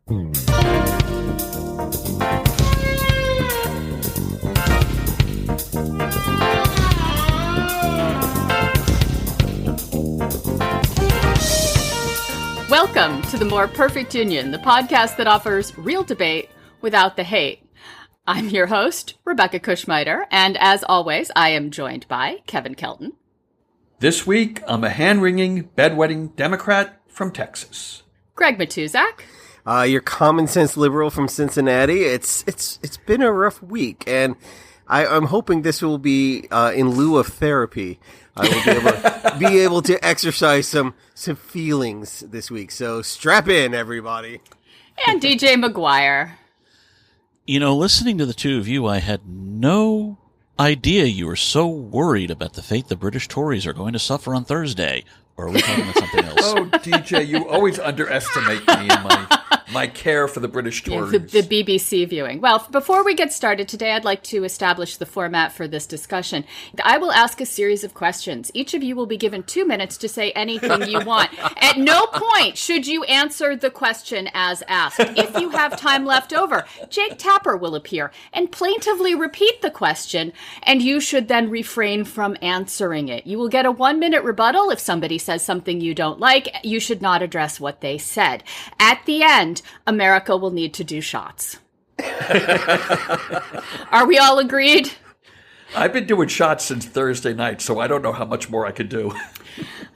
Welcome to The More Perfect Union, the podcast that offers real debate without the hate. I'm your host, Rebecca Kushmiter, and as always, I am joined by Kevin Kelton. This week, I'm a hand-wringing, bedwetting Democrat from Texas. Greg Matuzak. Your common sense liberal from Cincinnati. It's been a rough week, and I'm hoping this will be in lieu of therapy. I will be able to exercise some feelings this week. So strap in, everybody. And DJ McGuire. You know, listening to the two of you, I had no idea you were so worried about the fate the British Tories are going to suffer on Thursday. Or are we talking about something else? Oh, DJ, you always underestimate me and my care for the British Tories. Yeah, the BBC viewing. Well, before we get started today, I'd like to establish the format for this discussion. I will ask a series of questions. Each of you will be given 2 minutes to say anything you want. At no point should you answer the question as asked. If you have time left over, Jake Tapper will appear and plaintively repeat the question, and you should then refrain from answering it. You will get a 1-minute rebuttal if somebody says something you don't like. You should not address what they said. At the end, America will need to do shots. Are we all agreed? I've been doing shots since Thursday night, so I don't know how much more I could do. All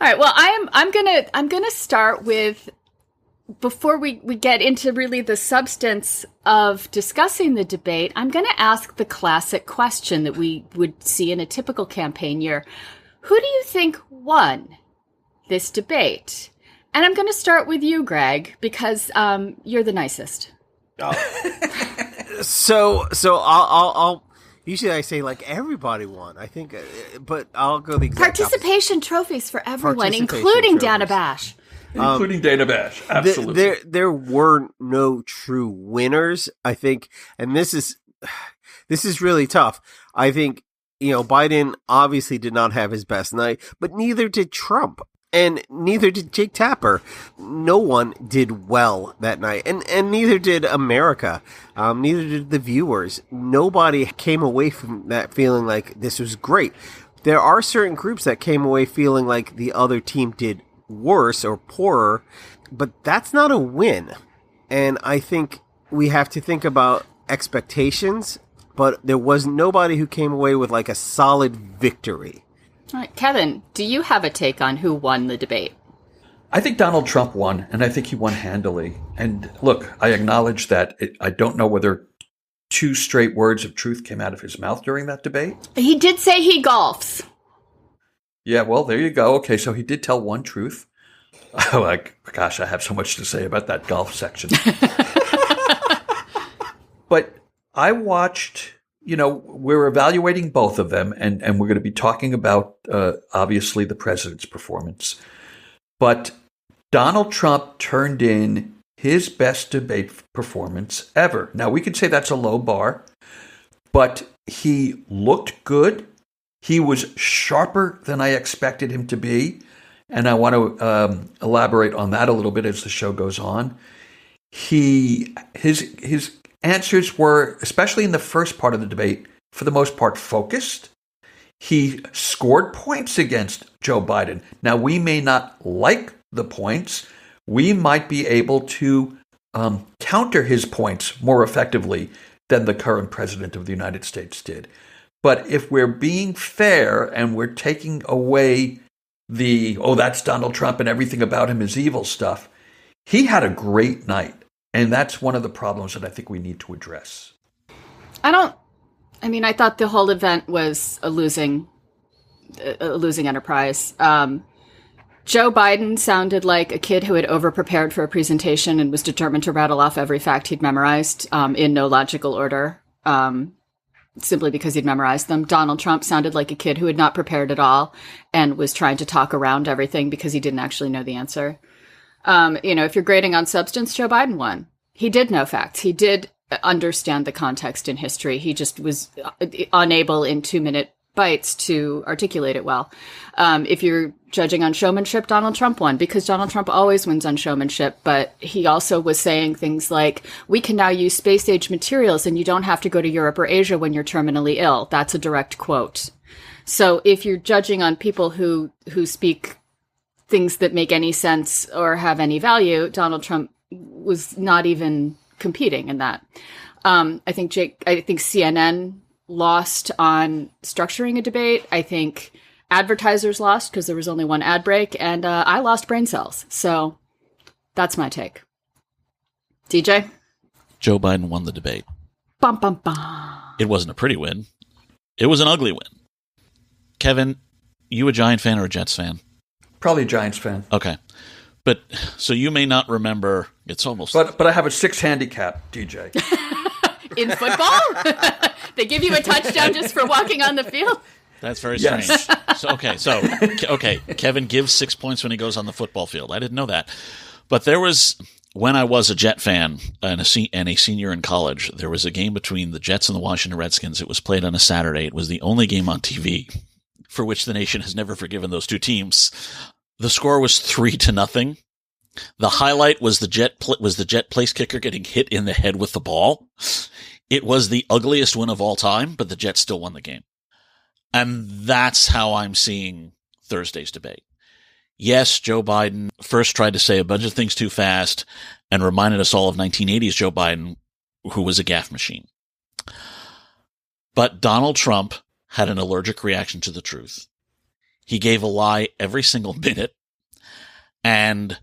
right. Well, I'm gonna start with, before we get into really the substance of discussing the debate, I'm going to ask the classic question that we would see in a typical campaign year. Who do you think won this debate? And I'm going to start with you, Greg, because you're the nicest. So I'll usually I say like everybody won. I think, but I'll go the exact participation opposite. Trophies for everyone, including Dana Bash. Including Dana Bash, absolutely. There were no true winners, I think, and this is really tough. I think, Biden obviously did not have his best night, but neither did Trump. And neither did Jake Tapper. No one did well that night. And neither did America. Neither did the viewers. Nobody came away from that feeling like this was great. There are certain groups that came away feeling like the other team did worse or poorer, but that's not a win. And I think we have to think about expectations, but there was nobody who came away with like a solid victory. All right, Kevin, do you have a take on who won the debate? I think Donald Trump won, and I think he won handily. And look, I acknowledge that I don't know whether 2 straight words of truth came out of his mouth during that debate. He did say he golfs. Yeah, well, there you go. Okay, so he did tell one truth. Gosh, I have so much to say about that golf section. But I watched... we're evaluating both of them, and we're going to be talking about, obviously, the president's performance. But Donald Trump turned in his best debate performance ever. Now, we could say that's a low bar, but he looked good. He was sharper than I expected him to be, and I want to elaborate on that a little bit as the show goes on. His answers were, especially in the first part of the debate, for the most part focused. He scored points against Joe Biden. Now, we may not like the points. We might be able to counter his points more effectively than the current president of the United States did. But if we're being fair and we're taking away that's Donald Trump and everything about him is evil stuff, he had a great night. And that's one of the problems that I think we need to address. I thought the whole event was a losing enterprise. Joe Biden sounded like a kid who had overprepared for a presentation and was determined to rattle off every fact he'd memorized in no logical order, simply because he'd memorized them. Donald Trump sounded like a kid who had not prepared at all and was trying to talk around everything because he didn't actually know the answer. If you're grading on substance, Joe Biden won. He did know facts. He did understand the context in history. He just was unable in 2-minute bites to articulate it well. If you're judging on showmanship, Donald Trump won because Donald Trump always wins on showmanship. But he also was saying things like, we can now use space age materials and you don't have to go to Europe or Asia when you're terminally ill. That's a direct quote. So if you're judging on people who speak things that make any sense or have any value, Donald Trump was not even competing in that. I think CNN lost on structuring a debate. I think advertisers lost because there was only one ad break, and I lost brain cells. So that's my take. DJ? Joe Biden won the debate. Bum, bum, bum. It wasn't a pretty win. It was an ugly win. Kevin, you a Giant fan or a Jets fan? Probably a Giants fan. Okay. But so you may not remember. It's almost. But I have a 6 handicap, DJ. In football? They give you a touchdown just for walking on the field? That's very strange. Yes. Okay. Kevin gives 6 points when he goes on the football field. I didn't know that. But there was, when I was a Jet fan and a senior in college, there was a game between the Jets and the Washington Redskins. It was played on a Saturday. It was the only game on TV for which the nation has never forgiven those two teams. The score was 3-0. The highlight was the Jet place kicker getting hit in the head with the ball. It was the ugliest win of all time, but the Jets still won the game. And that's how I'm seeing Thursday's debate. Yes, Joe Biden first tried to say a bunch of things too fast and reminded us all of 1980s Joe Biden, who was a gaffe machine. But Donald Trump had an allergic reaction to the truth. He gave a lie every single minute. And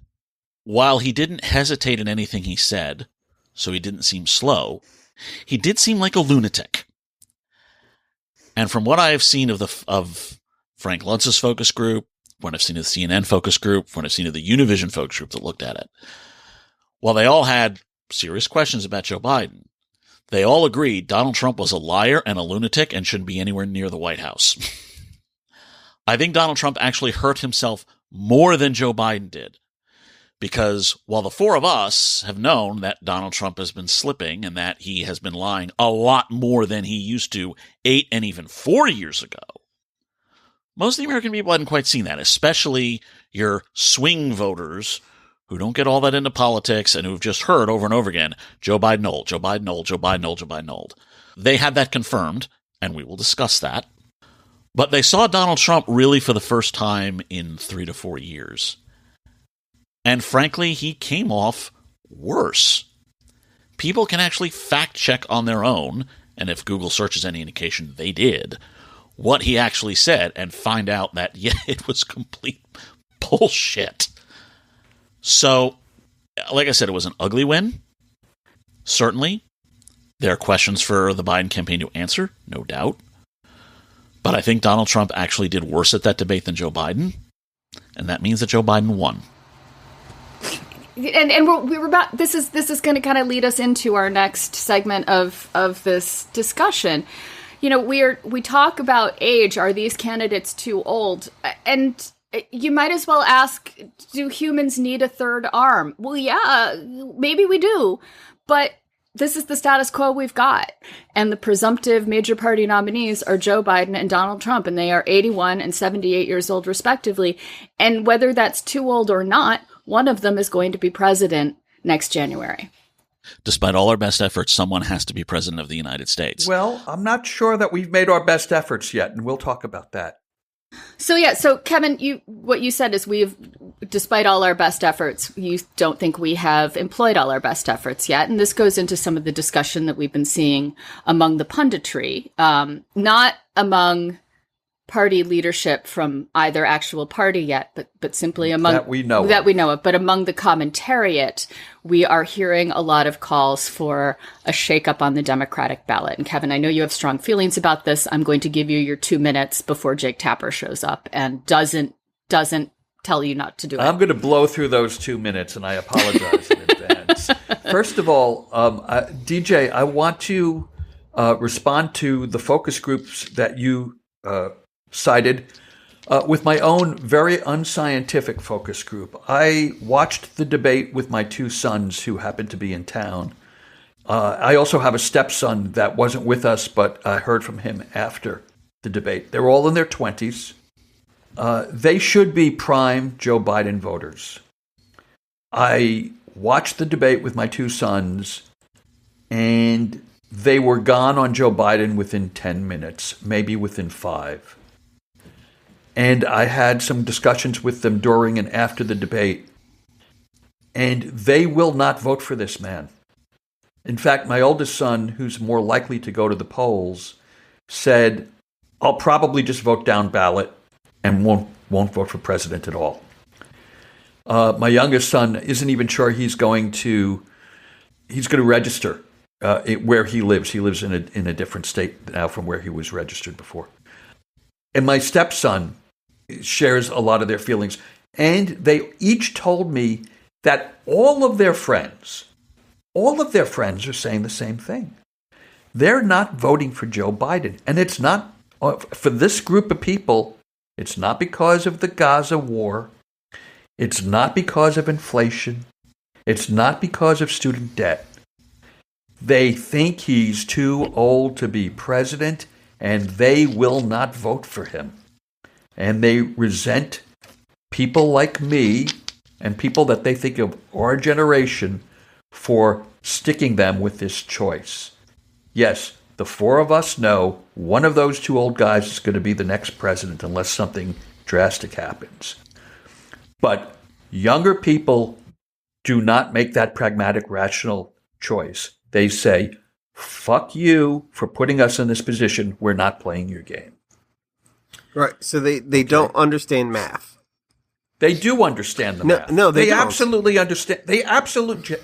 while he didn't hesitate in anything he said, so he didn't seem slow, he did seem like a lunatic. And from what I have seen of Frank Luntz's focus group, what I've seen of the CNN focus group, what I've seen of the Univision focus group that looked at it, while they all had serious questions about Joe Biden, they all agreed Donald Trump was a liar and a lunatic and shouldn't be anywhere near the White House. I think Donald Trump actually hurt himself more than Joe Biden did. Because while the four of us have known that Donald Trump has been slipping and that he has been lying a lot more than he used to 8 and even 4 years ago, most of the American people hadn't quite seen that, especially your swing voters who don't get all that into politics and who've just heard over and over again, Joe Biden old, Joe Biden old, Joe Biden old, Joe Biden old. They had that confirmed, and we will discuss that. But they saw Donald Trump really for the first time in 3 to 4 years. And frankly, he came off worse. People can actually fact check on their own, and if Google searches any indication, they did, what he actually said and find out that, yeah, it was complete bullshit. So, like I said, it was an ugly win. Certainly. There are questions for the Biden campaign to answer, no doubt. But I think Donald Trump actually did worse at that debate than Joe Biden. And that means that Joe Biden won. And we're about this is going to kind of lead us into our next segment of this discussion. You know, we talk about age. Are these candidates too old? And you might as well ask, do humans need a third arm? Well, yeah, maybe we do, but this is the status quo we've got. And the presumptive major party nominees are Joe Biden and Donald Trump, and they are 81 and 78 years old, respectively. And whether that's too old or not, one of them is going to be president next January. Despite all our best efforts, someone has to be president of the United States. Well, I'm not sure that we've made our best efforts yet, and we'll talk about that. So Kevin, what you said is despite all our best efforts, you don't think we have employed all our best efforts yet. And this goes into some of the discussion that we've been seeing among the punditry, not among party leadership from either actual party yet, but simply among that we know of. But among the commentariat, we are hearing a lot of calls for a shakeup on the Democratic ballot. And Kevin, I know you have strong feelings about this. I'm going to give you your 2 minutes before Jake Tapper shows up and doesn't tell you not to do it. I'm going to blow through those 2 minutes, and I apologize in advance. First of all, DJ, I want to respond to the focus groups that you cited with my own very unscientific focus group. I watched the debate with my 2 sons who happened to be in town. I also have a stepson that wasn't with us, but I heard from him after. the debate. They're all in their 20s. They should be prime Joe Biden voters. I watched the debate with my two sons, and they were gone on Joe Biden within 10 minutes, maybe within 5. And I had some discussions with them during and after the debate, and they will not vote for this man. In fact, my oldest son, who's more likely to go to the polls, said, I'll probably just vote down ballot and won't vote for president at all. My youngest son isn't even sure he's going to register where he lives. He lives in a different state now from where he was registered before. And my stepson shares a lot of their feelings. And they each told me that all of their friends are saying the same thing. They're not voting for Joe Biden. And it's not, for this group of people, it's not because of the Gaza war. It's not because of inflation. It's not because of student debt. They think he's too old to be president, and they will not vote for him. And they resent people like me and people that they think of our generation for sticking them with this choice. Yes, the four of us know one of those two old guys is going to be the next president unless something drastic happens. But younger people do not make that pragmatic, rational choice. They say, fuck you for putting us in this position. We're not playing your game. Right. So they don't understand math. They do understand the math. No, they don't. Absolutely understand.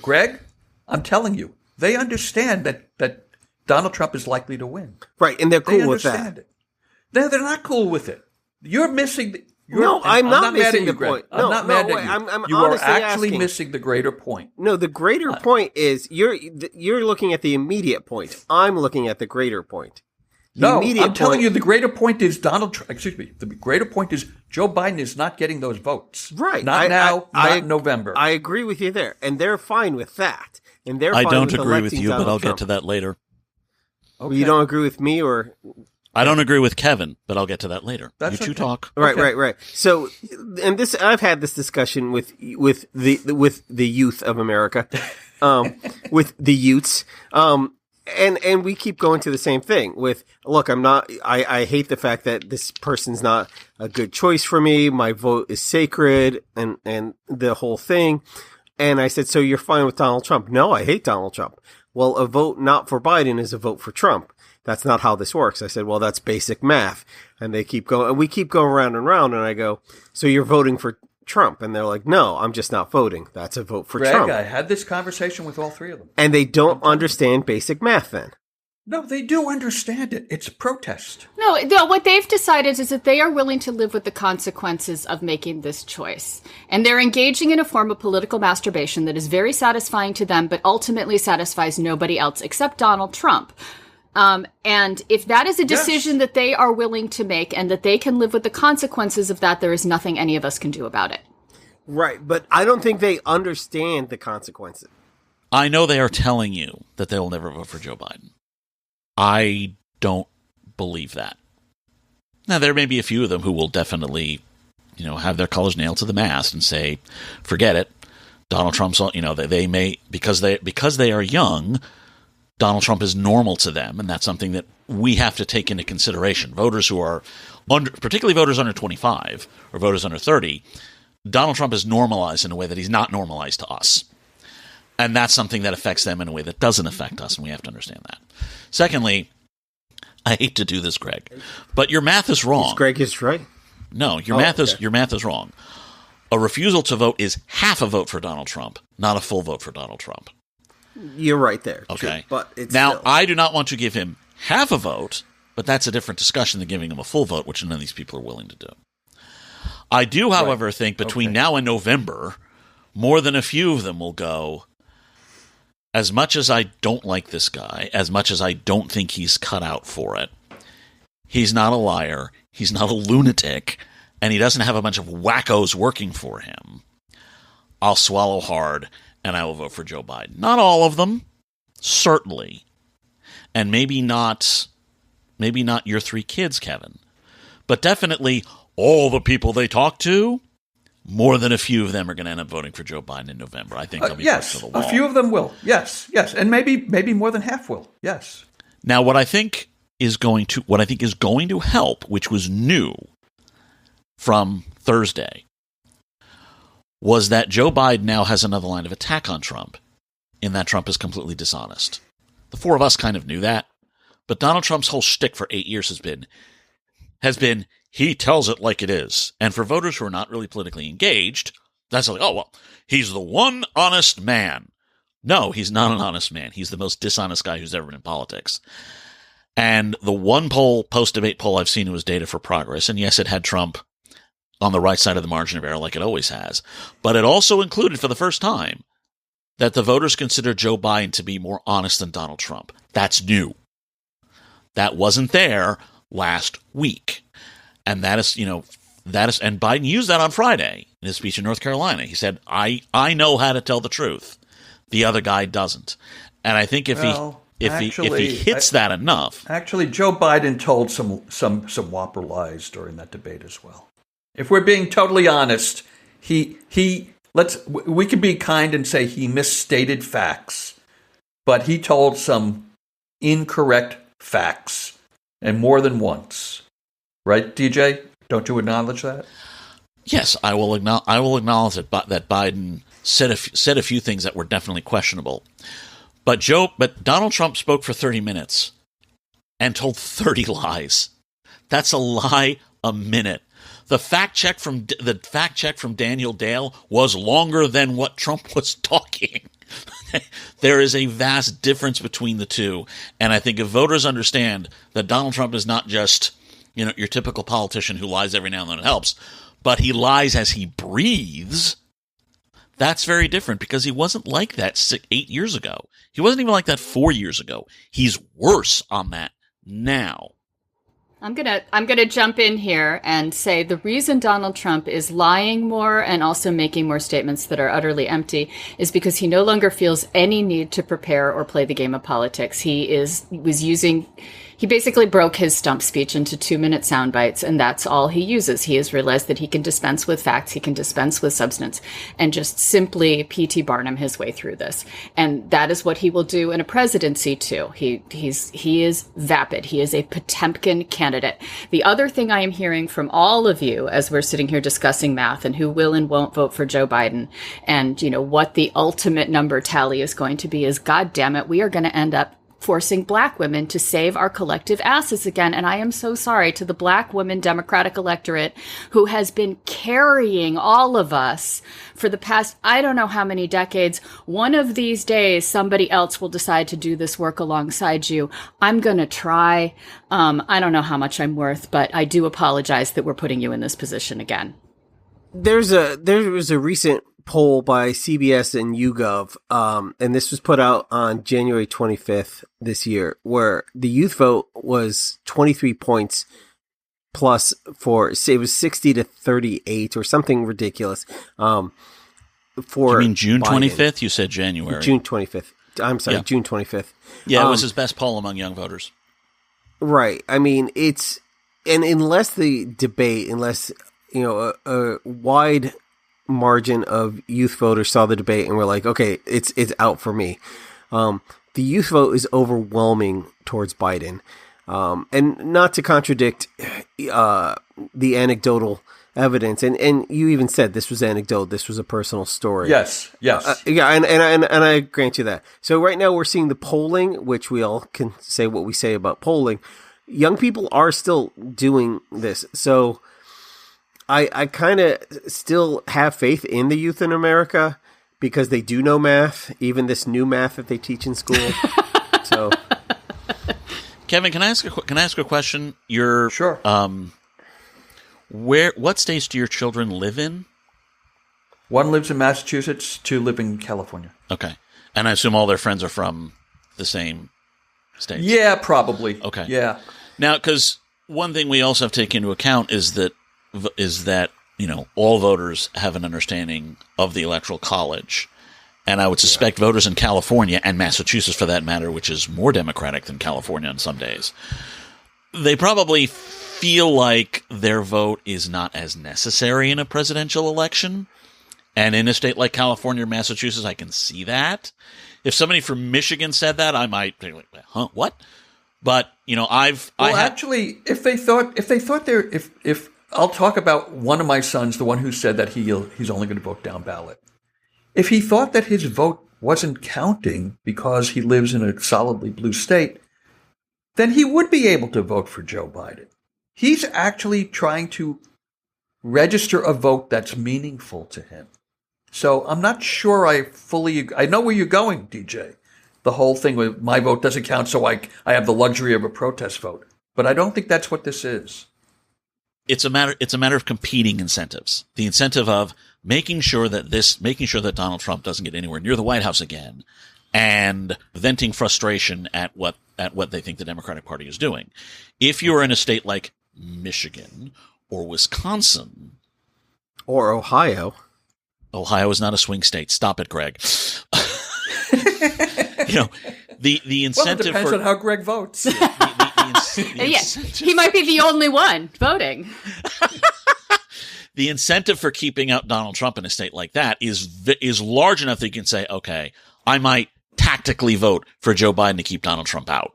Greg, I'm telling you, they understand that Donald Trump is likely to win. Right, and they're cool with that. It. No, they're not cool with it. You're missing I'm not missing the point. I'm not mad at you. I'm you are honestly actually asking. missing the greater point. No, the greater point is you're looking at the immediate point. I'm looking at the greater point. I'm telling you the greater point is Donald Trump. Excuse me. The greater point is Joe Biden is not getting those votes. Right. Not in November. I agree with you there, and they're fine with that. And they're I fine don't with agree with you, Donald but I'll Trump. get to that later. Okay. You don't agree with me, or I don't agree with Kevin, but I'll get to that later. That's you two okay. talk. Right. So, and this I've had this discussion with the youth of America, with the Utes, and we keep going to the same thing. With look, I hate the fact that this person's not a good choice for me. My vote is sacred, and the whole thing. And I said, so you're fine with Donald Trump? No, I hate Donald Trump. Well, a vote not for Biden is a vote for Trump. That's not how this works. I said, well, that's basic math. And they keep going, and we keep going round and round. And I go, so you're voting for Trump? And they're like, no, I'm just not voting. That's a vote for Greg, Trump. I had this conversation with all three of them. And they don't understand basic math then. No, they do understand it. It's a protest. No, what they've decided is that they are willing to live with the consequences of making this choice. And they're engaging in a form of political masturbation that is very satisfying to them, but ultimately satisfies nobody else except Donald Trump. And if that is a decision that they are willing to make and that they can live with the consequences of that, there is nothing any of us can do about it. Right, but I don't think they understand the consequences. I know they are telling you that they will never vote for Joe Biden. I don't believe that. Now, there may be a few of them who will definitely, have their colors nailed to the mast and say, forget it. Donald Trump's, they may, because they are young, Donald Trump is normal to them, and that's something that we have to take into consideration. Voters who are, particularly voters under 25 or voters under 30, Donald Trump is normalized in a way that he's not normalized to us. And that's something that affects them in a way that doesn't affect us, and we have to understand that. Secondly, I hate to do this, Greg, but your math is wrong. Greg is right. No, your math is wrong. A refusal to vote is half a vote for Donald Trump, not a full vote for Donald Trump. You're right there. Okay. True, but it's now, still... I do not want to give him half a vote, but that's a different discussion than giving him a full vote, which none of these people are willing to do. I do, however, think between now and November, more than a few of them will go, as much as I don't like this guy, as much as I don't think he's cut out for it, he's not a liar, he's not a lunatic, and he doesn't have a bunch of wackos working for him. I'll swallow hard, and I will vote for Joe Biden. Not all of them, certainly. And maybe not your 3 kids, Kevin, but definitely all the people they talk to, more than a few of them are going to end up voting for Joe Biden in November. I think they'll be yes, close to the wall. A few of them will. Yes, and maybe more than half will. Yes. Now, what I think is going to help, which was new from Thursday, was that Joe Biden now has another line of attack on Trump, in that Trump is completely dishonest. The 4 of us kind of knew that, but Donald Trump's whole shtick for 8 years has been he tells it like it is. And for voters who are not really politically engaged, that's like, oh, well, he's the one honest man. No, he's not an honest man. He's the most dishonest guy who's ever been in politics. And the one post-debate poll I've seen was Data for Progress, and yes, it had Trump on the right side of the margin of error like it always has, but it also included for the first time that the voters consider Joe Biden to be more honest than Donald Trump. That's new. That wasn't there last week. And and Biden used that on Friday in his speech in North Carolina. He said, I know how to tell the truth. The other guy doesn't. And I think if he hits that enough. Actually, Joe Biden told some whopper lies during that debate as well. If we're being totally honest, we could be kind and say he misstated facts, but he told some incorrect facts, and more than once. Right, DJ? Don't you acknowledge that? Yes, I will acknowledge that Biden said a few things that were definitely questionable. But Donald Trump spoke for 30 minutes and told 30 lies. That's a lie a minute. The fact check from Daniel Dale was longer than what Trump was talking. There is a vast difference between the two, and I think if voters understand that Donald Trump is not just your typical politician who lies every now and then and helps, but he lies as he breathes, that's very different because he wasn't like that 8 years ago. He wasn't even like that 4 years ago. He's worse on that now. I'm gonna jump in here and say the reason Donald Trump is lying more and also making more statements that are utterly empty is because he no longer feels any need to prepare or play the game of politics. He basically broke his stump speech into 2-minute sound bites, and that's all he uses. He has realized that he can dispense with facts, he can dispense with substance, and just simply P.T. Barnum his way through this. And that is what he will do in a presidency too. He is vapid. He is a Potemkin candidate. The other thing I am hearing from all of you as we're sitting here discussing math and who will and won't vote for Joe Biden, and what the ultimate number tally is going to be is, God damn it, we are going to end up forcing black women to save our collective asses again. And I am so sorry to the black women Democratic electorate who has been carrying all of us for the past, I don't know how many decades. One of these days, somebody else will decide to do this work alongside you. I'm going to try. I don't know how much I'm worth, but I do apologize that we're putting you in this position again. There was a recent poll by CBS and YouGov, and this was put out on January 25th this year, where the youth vote was 23 points plus it was 60 to 38 or something ridiculous. You mean June 25th? You said January. June 25th. I'm sorry, yeah. June 25th. Yeah, it was his best poll among young voters. Right. I mean, unless a wide margin of youth voters saw the debate and were like, okay, it's out for me. The youth vote is overwhelming towards Biden. And not to contradict the anecdotal evidence, and you even said this was anecdotal, this was a personal story. Yes. Yeah, and I grant you that. So right now we're seeing the polling, which we all can say what we say about polling. Young people are still doing this. So I kind of still have faith in the youth in America because they do know math, even this new math that they teach in school. So, Kevin, can I ask a question? Sure. What states do your children live in? One lives in Massachusetts, 2 live in California. Okay, and I assume all their friends are from the same states. Yeah, probably. Okay. Yeah. Now, because one thing we also have to take into account is that all voters have an understanding of the Electoral College. And I would suspect voters in California and Massachusetts, for that matter, which is more Democratic than California on some days, They probably feel like their vote is not as necessary in a presidential election. And in a state like California or Massachusetts, I can see that. If somebody from Michigan said that, I might be like, huh, what? But, actually, if I'll talk about one of my sons, the one who said that he's only going to vote down ballot. If he thought that his vote wasn't counting because he lives in a solidly blue state, then he would be able to vote for Joe Biden. He's actually trying to register a vote that's meaningful to him. So I'm not sure I know where you're going, DJ. The whole thing with my vote doesn't count, so I have the luxury of a protest vote. But I don't think that's what this is. It's a matter of competing incentives. The incentive of making sure that Donald Trump doesn't get anywhere near the White House again, and venting frustration at what they think the Democratic Party is doing. If you're in a state like Michigan or Wisconsin or Ohio is not a swing state. Stop it, Greg. The incentive well, it depends on how Greg votes. He might be the only one voting. The incentive for keeping out Donald Trump in a state like that is large enough that you can say, okay, I might tactically vote for Joe Biden to keep Donald Trump out.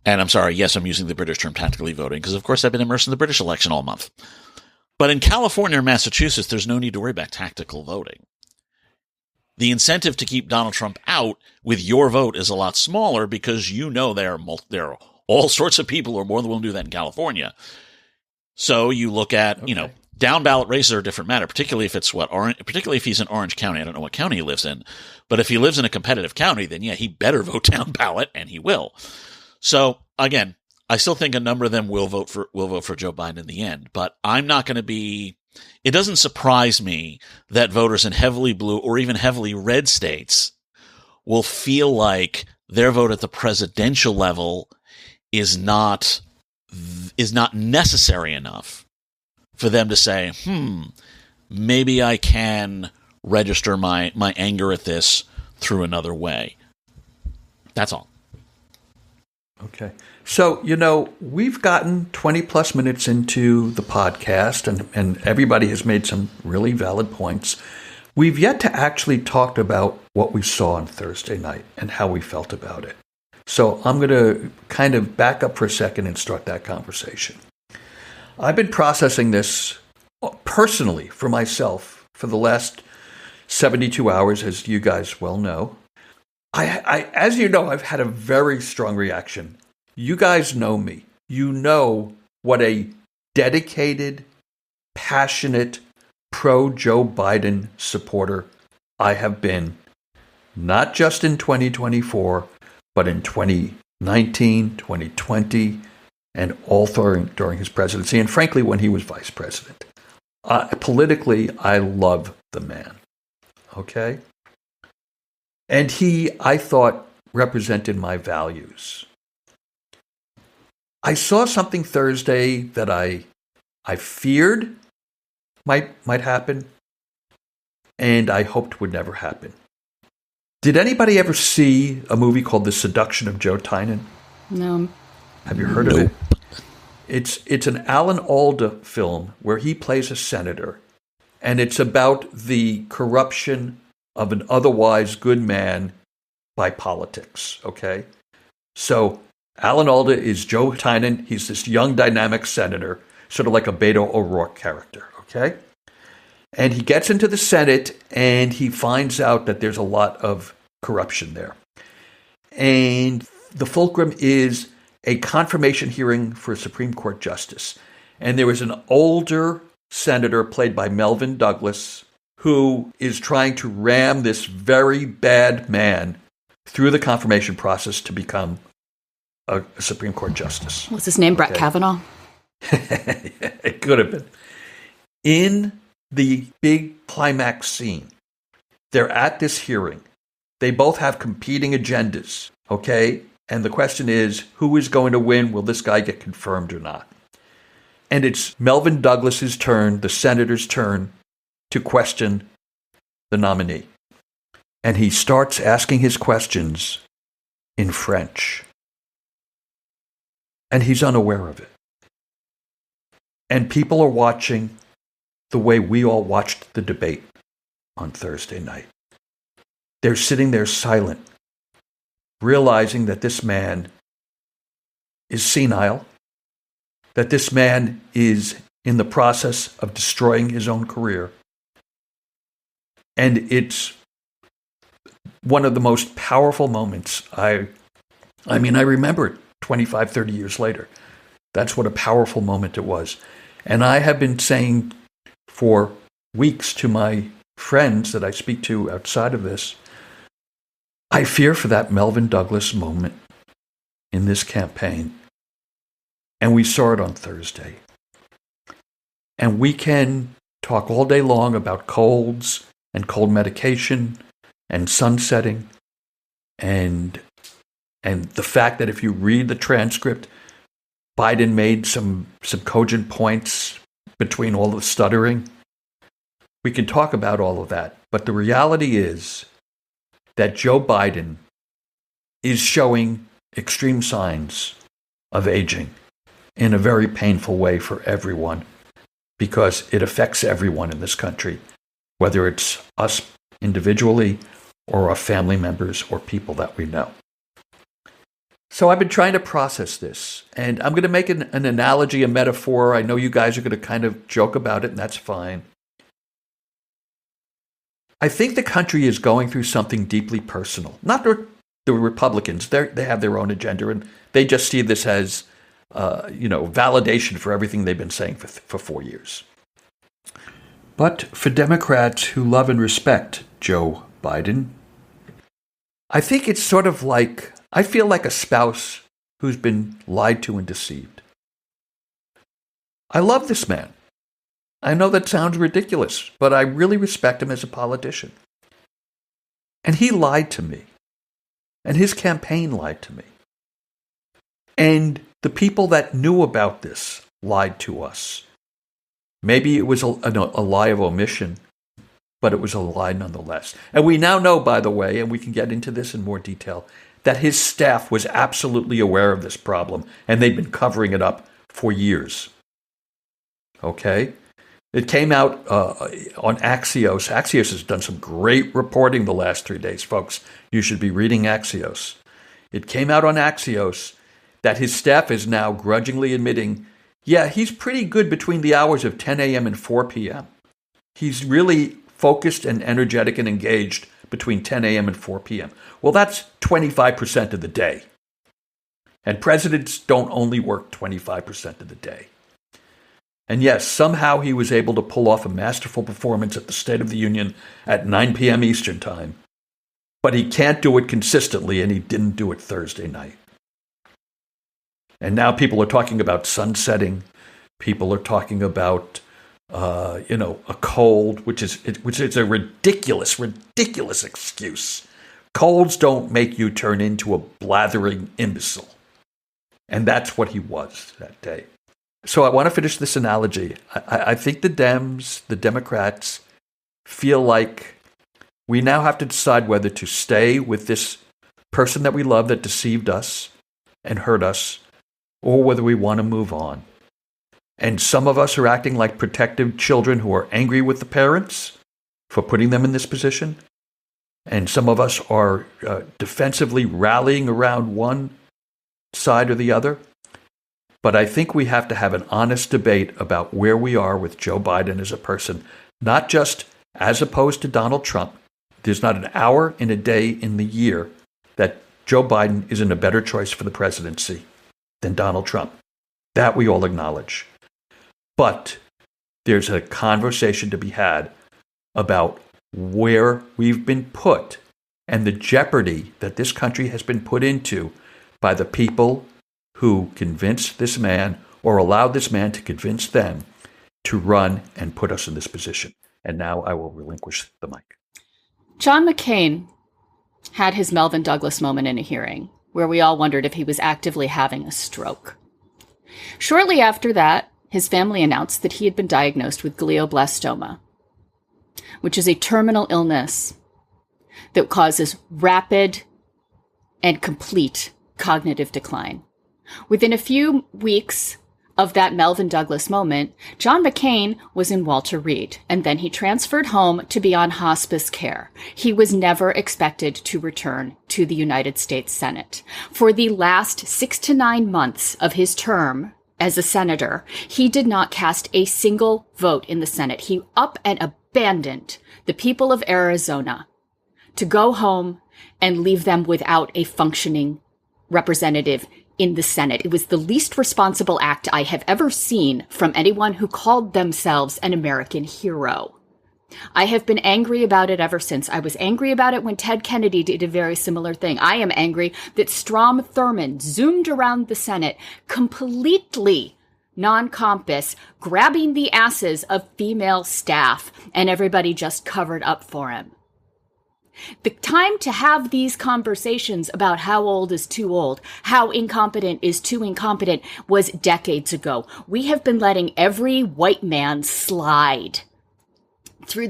And I'm sorry, yes, I'm using the British term tactically voting because, of course, I've been immersed in the British election all month. But in California or Massachusetts, there's no need to worry about tactical voting. The incentive to keep Donald Trump out with your vote is a lot smaller because there are all sorts of people who are more than willing to do that in California. So you look at, down ballot races are a different matter, particularly if he's in Orange County. I don't know what county he lives in, but if he lives in a competitive county, then yeah, he better vote down ballot, and he will. So again, I still think a number of them will vote for Joe Biden in the end, but I'm not going to be. It doesn't surprise me that voters in heavily blue or even heavily red states will feel like their vote at the presidential level is not necessary enough for them to say, maybe I can register my anger at this through another way. That's all. Okay. So, we've gotten 20 plus minutes into the podcast and everybody has made some really valid points. We've yet to actually talk about what we saw on Thursday night and how we felt about it. So I'm going to kind of back up for a second and start that conversation. I've been processing this personally for myself for the last 72 hours, as you guys well know. As you know, I've had a very strong reaction. You guys know me. You know what a dedicated, passionate, pro-Joe Biden supporter I have been, not just in 2024, but in 2019, 2020, and all during his presidency, and frankly, when he was vice president. Politically, I love the man. Okay? And he, I thought, represented my values. I saw something Thursday that I feared might happen, and I hoped would never happen. Did anybody ever see a movie called The Seduction of Joe Tynan? No. Have you heard of it? It's an Alan Alda film where he plays a senator, and it's about the corruption of an otherwise good man by politics, okay? So Alan Alda is Joe Tynan. He's this young, dynamic senator, sort of like a Beto O'Rourke character, okay? And he gets into the Senate, and he finds out that there's a lot of corruption there. And the fulcrum is a confirmation hearing for a Supreme Court justice. And there is an older senator played by Melvin Douglas who is trying to ram this very bad man through the confirmation process to become a Supreme Court justice. What's his name? Brett Kavanaugh? It could have been. In the big climax scene, they're at this hearing. They both have competing agendas, okay? And the question is, who is going to win? Will this guy get confirmed or not? And it's Melvin Douglas's turn, the senator's turn, to question the nominee. And he starts asking his questions in French. and he's unaware of it. And people are watching the way we all watched the debate on Thursday night. They're sitting there silent, realizing that this man is senile, that this man is in the process of destroying his own career. And it's one of the most powerful moments. I remember it 25, 30 years later. That's what a powerful moment it was. And I have been saying for weeks to my friends that I speak to outside of this, I fear for that Melvin Douglas moment in this campaign. And we saw it on Thursday. And we can talk all day long about colds and cold medication and sunsetting and the fact that if you read the transcript, Biden made some cogent points between all the stuttering. We can talk about all of that. But the reality is that Joe Biden is showing extreme signs of aging in a very painful way for everyone, because it affects everyone in this country, whether it's us individually or our family members or people that we know. So I've been trying to process this, and I'm going to make an analogy, a metaphor. I know you guys are going to kind of joke about it, and that's fine. I think the country is going through something deeply personal. Not the Republicans. They have their own agenda, and they just see this as validation for everything they've been saying for 4 years. But for Democrats who love and respect Joe Biden, I think it's sort of like, I feel like a spouse who's been lied to and deceived. I love this man. I know that sounds ridiculous, but I really respect him as a politician. And he lied to me. And his campaign lied to me. And the people that knew about this lied to us. Maybe it was a lie of omission, but it was a lie nonetheless. And we now know, by the way, and we can get into this in more detail, that his staff was absolutely aware of this problem, and they'd been covering it up for years. Okay? It came out on Axios. Axios has done some great reporting the last 3 days, folks. You should be reading Axios. It came out on Axios that his staff is now grudgingly admitting, yeah, he's pretty good between the hours of 10 a.m. and 4 p.m. He's really focused and energetic and engaged between 10 a.m. and 4 p.m. Well, that's 25% of the day. And presidents don't only work 25% of the day. And yes, somehow he was able to pull off a masterful performance at the State of the Union at 9 p.m. Eastern Time. But he can't do it consistently, and he didn't do it Thursday night. And now people are talking about sunsetting. People are talking about, a cold, which is a ridiculous excuse. Colds don't make you turn into a blathering imbecile. And that's what he was that day. So I want to finish this analogy. I think the Democrats, feel like we now have to decide whether to stay with this person that we love that deceived us and hurt us, or whether we want to move on. And some of us are acting like protective children who are angry with the parents for putting them in this position. And some of us are defensively rallying around one side or the other. But I think we have to have an honest debate about where we are with Joe Biden as a person, not just as opposed to Donald Trump. There's not an hour in a day in the year that Joe Biden isn't a better choice for the presidency than Donald Trump. That we all acknowledge. But there's a conversation to be had about where we've been put and the jeopardy that this country has been put into by the people who convinced this man or allowed this man to convince them to run and put us in this position. And now I will relinquish the mic. John McCain had his Melvin Douglas moment in a hearing where we all wondered if he was actively having a stroke. Shortly after that, his family announced that he had been diagnosed with glioblastoma, which is a terminal illness that causes rapid and complete cognitive decline. Within a few weeks of that Melvin Douglas moment, John McCain was in Walter Reed, and then he transferred home to be on hospice care. He was never expected to return to the United States Senate. For the last 6 to 9 months of his term as a senator, he did not cast a single vote in the Senate. He up and abandoned the people of Arizona to go home and leave them without a functioning representative in the Senate. It was the least responsible act I have ever seen from anyone who called themselves an American hero. I have been angry about it ever since. I was angry about it when Ted Kennedy did a very similar thing. I am angry that Strom Thurmond zoomed around the Senate completely non-compass, grabbing the asses of female staff, and everybody just covered up for him. The time to have these conversations about how old is too old, how incompetent is too incompetent, was decades ago. We have been letting every white man slide through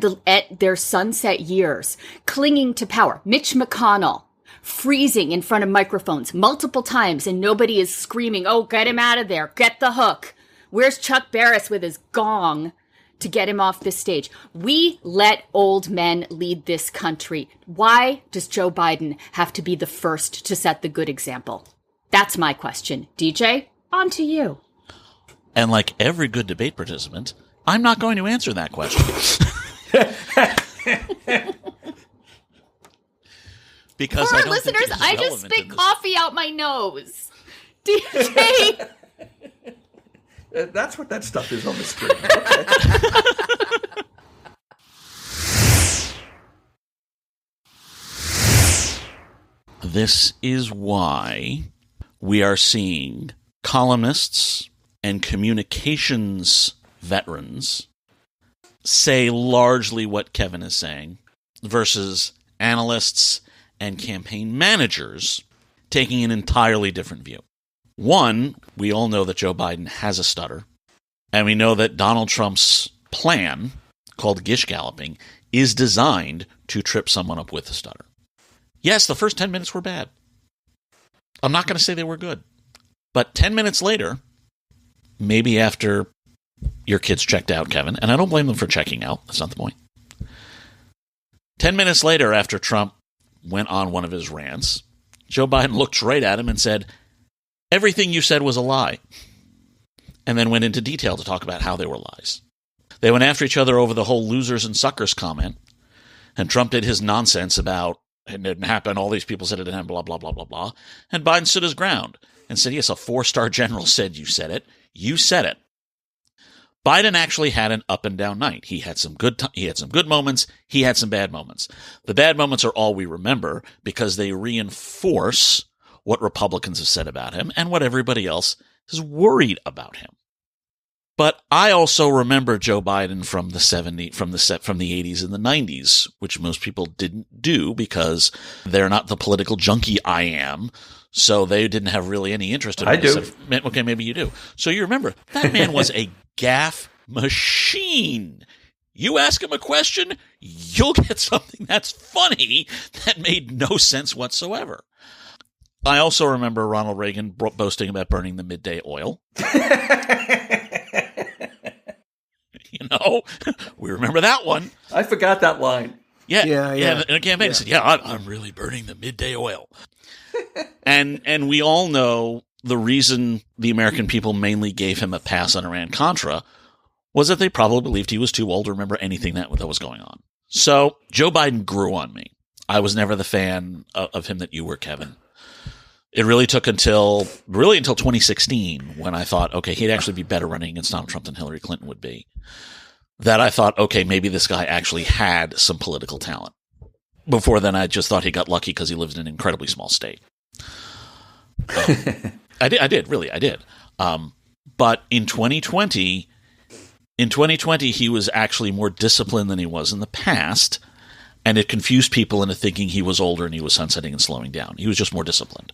their sunset years, clinging to power. Mitch McConnell freezing in front of microphones multiple times, and nobody is screaming, "Oh, get him out of there. Get the hook. Where's Chuck Barris with his gong to get him off this stage?" We let old men lead this country. Why does Joe Biden have to be the first to set the good example? That's my question. DJ, on to you. And like every good debate participant, I'm not going to answer that question. Because For I our don't listeners, think it is I just relevant spit in this. coffee out my nose. DJ. That's what that stuff is on the screen. Okay. This is why we are seeing columnists and communications veterans say largely what Kevin is saying versus analysts and campaign managers taking an entirely different view. One, we all know that Joe Biden has a stutter, and we know that Donald Trump's plan, called gish galloping, is designed to trip someone up with a stutter. Yes, the first 10 minutes were bad. I'm not going to say they were good. But 10 minutes later, maybe after your kids checked out, Kevin, and I don't blame them for checking out. That's not the point. 10 minutes later, after Trump went on one of his rants, Joe Biden looked right at him and said, "Everything you said was a lie," and then went into detail to talk about how they were lies. They went after each other over the whole losers and suckers comment, and Trump did his nonsense about it didn't happen, all these people said it didn't happen, blah, blah, blah, blah, blah. And Biden stood his ground and said, yes, a 4-star general said you said it. You said it. Biden actually had an up and down night. He had some good moments. He had some bad moments. The bad moments are all we remember because they reinforce what Republicans have said about him and what everybody else is worried about him. But I also remember Joe Biden from the 80s and the 90s, which most people didn't do because they're not the political junkie I am. So they didn't have really any interest in it. I do. Okay, maybe you do. So you remember that man was a gaffe machine. You ask him a question, you'll get something that's funny that made no sense whatsoever. I also remember Ronald Reagan boasting about burning the midday oil. You know, we remember that one. I forgot that line. Yeah. In a campaign, he said, I'm really burning the midday oil. and we all know the reason the American people mainly gave him a pass on Iran-Contra was that they probably believed he was too old to remember anything that was going on. So Joe Biden grew on me. I was never the fan of him that you were, Kevin. It really took until 2016 when I thought, okay, he'd actually be better running against Donald Trump than Hillary Clinton would be. That I thought, okay, maybe this guy actually had some political talent. Before then, I just thought he got lucky because he lived in an incredibly small state. I did. But in 2020, he was actually more disciplined than he was in the past. And it confused people into thinking he was older and he was sunsetting and slowing down. He was just more disciplined.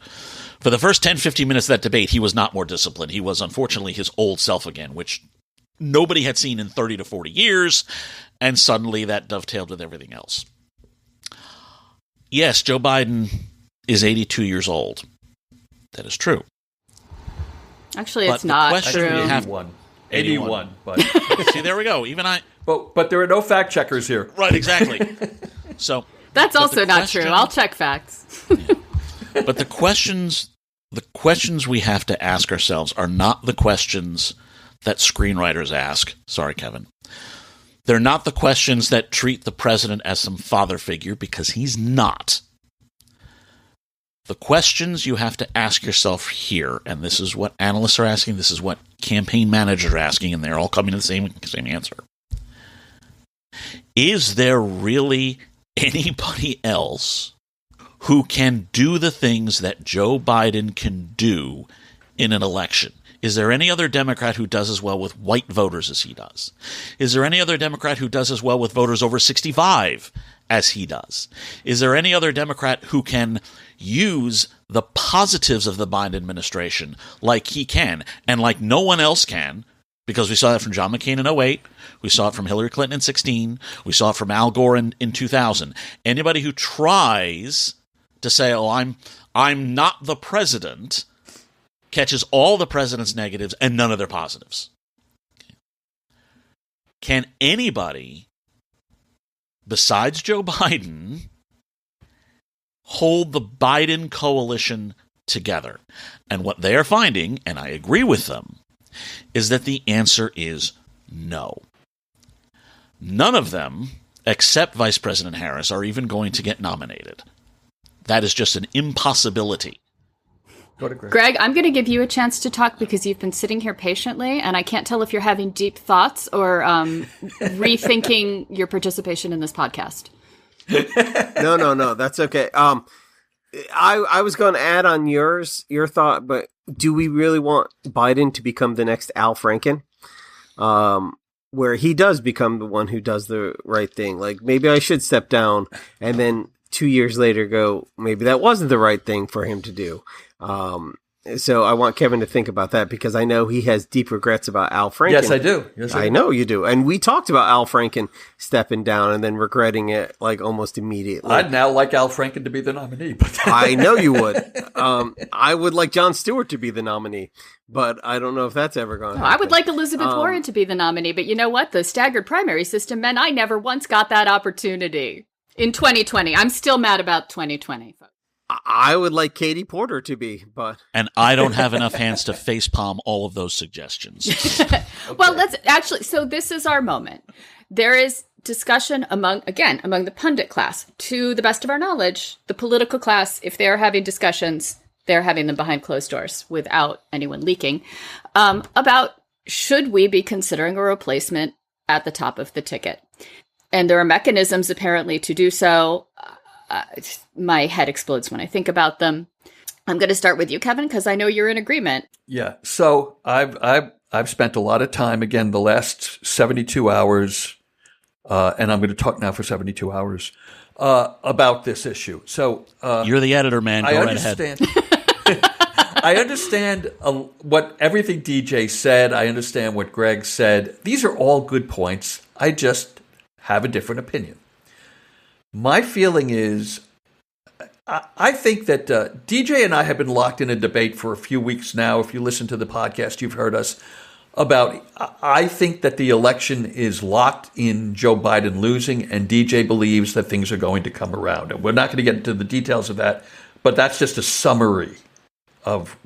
For the first 10, 15 minutes of that debate, he was not more disciplined. He was, unfortunately, his old self again, which nobody had seen in 30 to 40 years. And suddenly that dovetailed with everything else. Yes, Joe Biden is 82 years old. That is true. Actually, But it's the not question true. we have- 81. But See, there we go. Even I. but there are no fact checkers here. Right, exactly. So That's but also the not true. question- I'll check facts. But the questions we have to ask ourselves are not the questions that screenwriters ask. Sorry, Kevin. They're not the questions that treat the president as some father figure, because he's not. The questions you have to ask yourself here, and this is what analysts are asking, this is what campaign managers are asking, and they're all coming to the same answer. Is there really anybody else who can do the things that Joe Biden can do in an election? Is there any other Democrat who does as well with white voters as he does? Is there any other Democrat who does as well with voters over 65 as he does? Is there any other Democrat who can use the positives of the Biden administration like he can and like no one else can? Because we saw that from John McCain in 08. We saw it from Hillary Clinton in 16. We saw it from Al Gore in 2000. Anybody who tries to say, oh, I'm not the president, catches all the president's negatives and none of their positives. Can anybody besides Joe Biden hold the Biden coalition together? And what they are finding, and I agree with them, is that the answer is no. None of them, except Vice President Harris, are even going to get nominated. That is just an impossibility. Go to Greg. Greg, I'm going to give you a chance to talk because you've been sitting here patiently, and I can't tell if you're having deep thoughts or rethinking your participation in this podcast. No, that's okay. I was going to add on your thought, but do we really want Biden to become the next Al Franken? Where he does become the one who does the right thing. Like, maybe I should step down, and then 2 years later go, maybe that wasn't the right thing for him to do. So I want Kevin to think about that, because I know he has deep regrets about Al Franken. Yes, I do. Yes, I do. know you do. And we talked about Al Franken stepping down and then regretting it like almost immediately. I'd now like Al Franken to be the nominee. But I know you would. I would like Jon Stewart to be the nominee, but I don't know if that's ever going to happen. I would like Elizabeth Warren to be the nominee, but you know what? The staggered primary system meant I never once got that opportunity in 2020. I'm still mad about 2020. I would like Katie Porter to be, but... And I don't have enough hands to facepalm all of those suggestions. Well, let's actually, so this is our moment. There is discussion among the pundit class. To the best of our knowledge, the political class, if they're having discussions, they're having them behind closed doors without anyone leaking, about should we be considering a replacement at the top of the ticket? And there are mechanisms apparently to do so. My head explodes when I think about them. I'm going to start with you, Kevin, because I know you're in agreement. Yeah. So I've spent a lot of time, again, the last 72 hours, and I'm going to talk now for 72 hours about this issue. So You're the editor, man. Go right ahead. I understand what everything DJ said. I understand what Greg said. These are all good points. I just have a different opinion. My feeling is, I think that DJ and I have been locked in a debate for a few weeks now. If you listen to the podcast, you've heard us about, I think that the election is locked in Joe Biden losing, and DJ believes that things are going to come around. And we're not going to get into the details of that, but that's just a summary of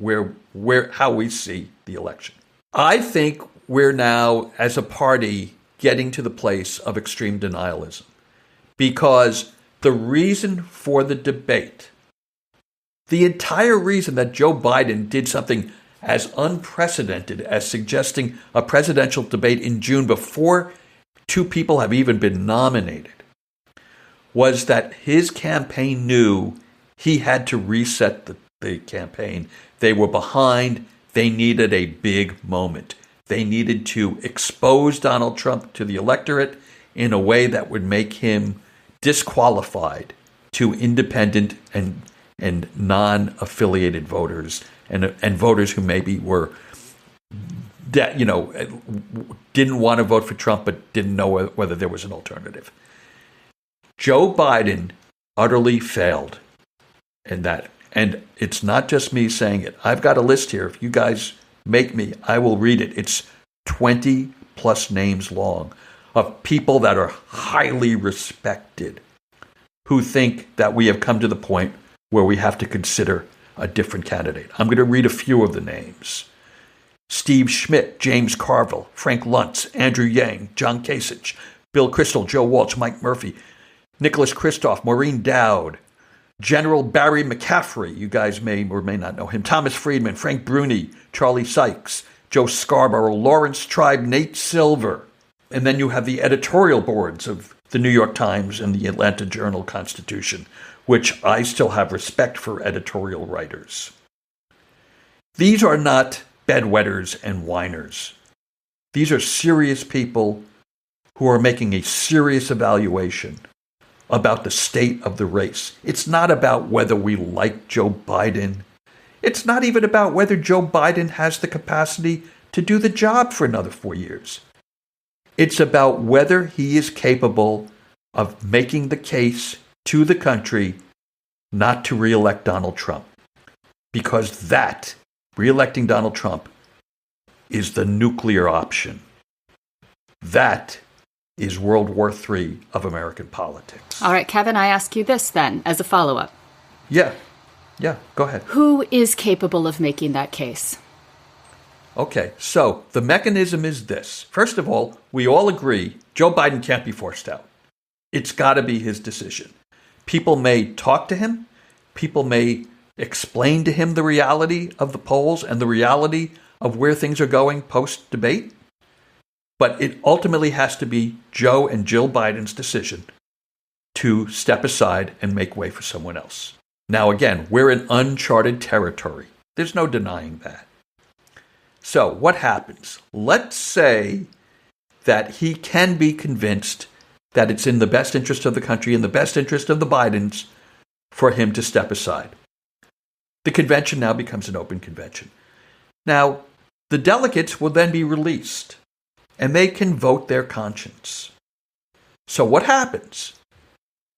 how we see the election. I think we're now, as a party, getting to the place of extreme denialism. Because the reason for the debate, the entire reason that Joe Biden did something as unprecedented as suggesting a presidential debate in June before two people have even been nominated, was that his campaign knew he had to reset the campaign. They were behind. They needed a big moment. They needed to expose Donald Trump to the electorate in a way that would make him disqualified to independent and non-affiliated voters and voters who maybe didn't want to vote for Trump but didn't know whether there was an alternative. Joe Biden utterly failed in that. And it's not just me saying it. I've got a list here. If you guys make me. I will read it. It's 20 plus names long of people that are highly respected who think that we have come to the point where we have to consider a different candidate. I'm going to read a few of the names. Steve Schmidt, James Carville, Frank Luntz, Andrew Yang, John Kasich, Bill Kristol, Joe Walsh, Mike Murphy, Nicholas Kristof, Maureen Dowd, General Barry McCaffrey, you guys may or may not know him, Thomas Friedman, Frank Bruni, Charlie Sykes, Joe Scarborough, Lawrence Tribe, Nate Silver. And then you have the editorial boards of the New York Times and the Atlanta Journal-Constitution, which I still have respect for editorial writers. These are not bedwetters and whiners. These are serious people who are making a serious evaluation about the state of the race. It's not about whether we like Joe Biden. It's not even about whether Joe Biden has the capacity to do the job for another 4 years. It's about whether he is capable of making the case to the country not to reelect Donald Trump. Because that, reelecting Donald Trump, is the nuclear option. That is World War III of American politics. All right, Kevin, I ask you this then as a follow-up. Yeah, go ahead. Who is capable of making that case? Okay, so the mechanism is this. First of all, we all agree Joe Biden can't be forced out. It's got to be his decision. People may talk to him. People may explain to him the reality of the polls and the reality of where things are going post-debate. But it ultimately has to be Joe and Jill Biden's decision to step aside and make way for someone else. Now, again, we're in uncharted territory. There's no denying that. So what happens? Let's say that he can be convinced that it's in the best interest of the country, in the best interest of the Bidens, for him to step aside. The convention now becomes an open convention. Now, the delegates will then be released, and they can vote their conscience. So what happens?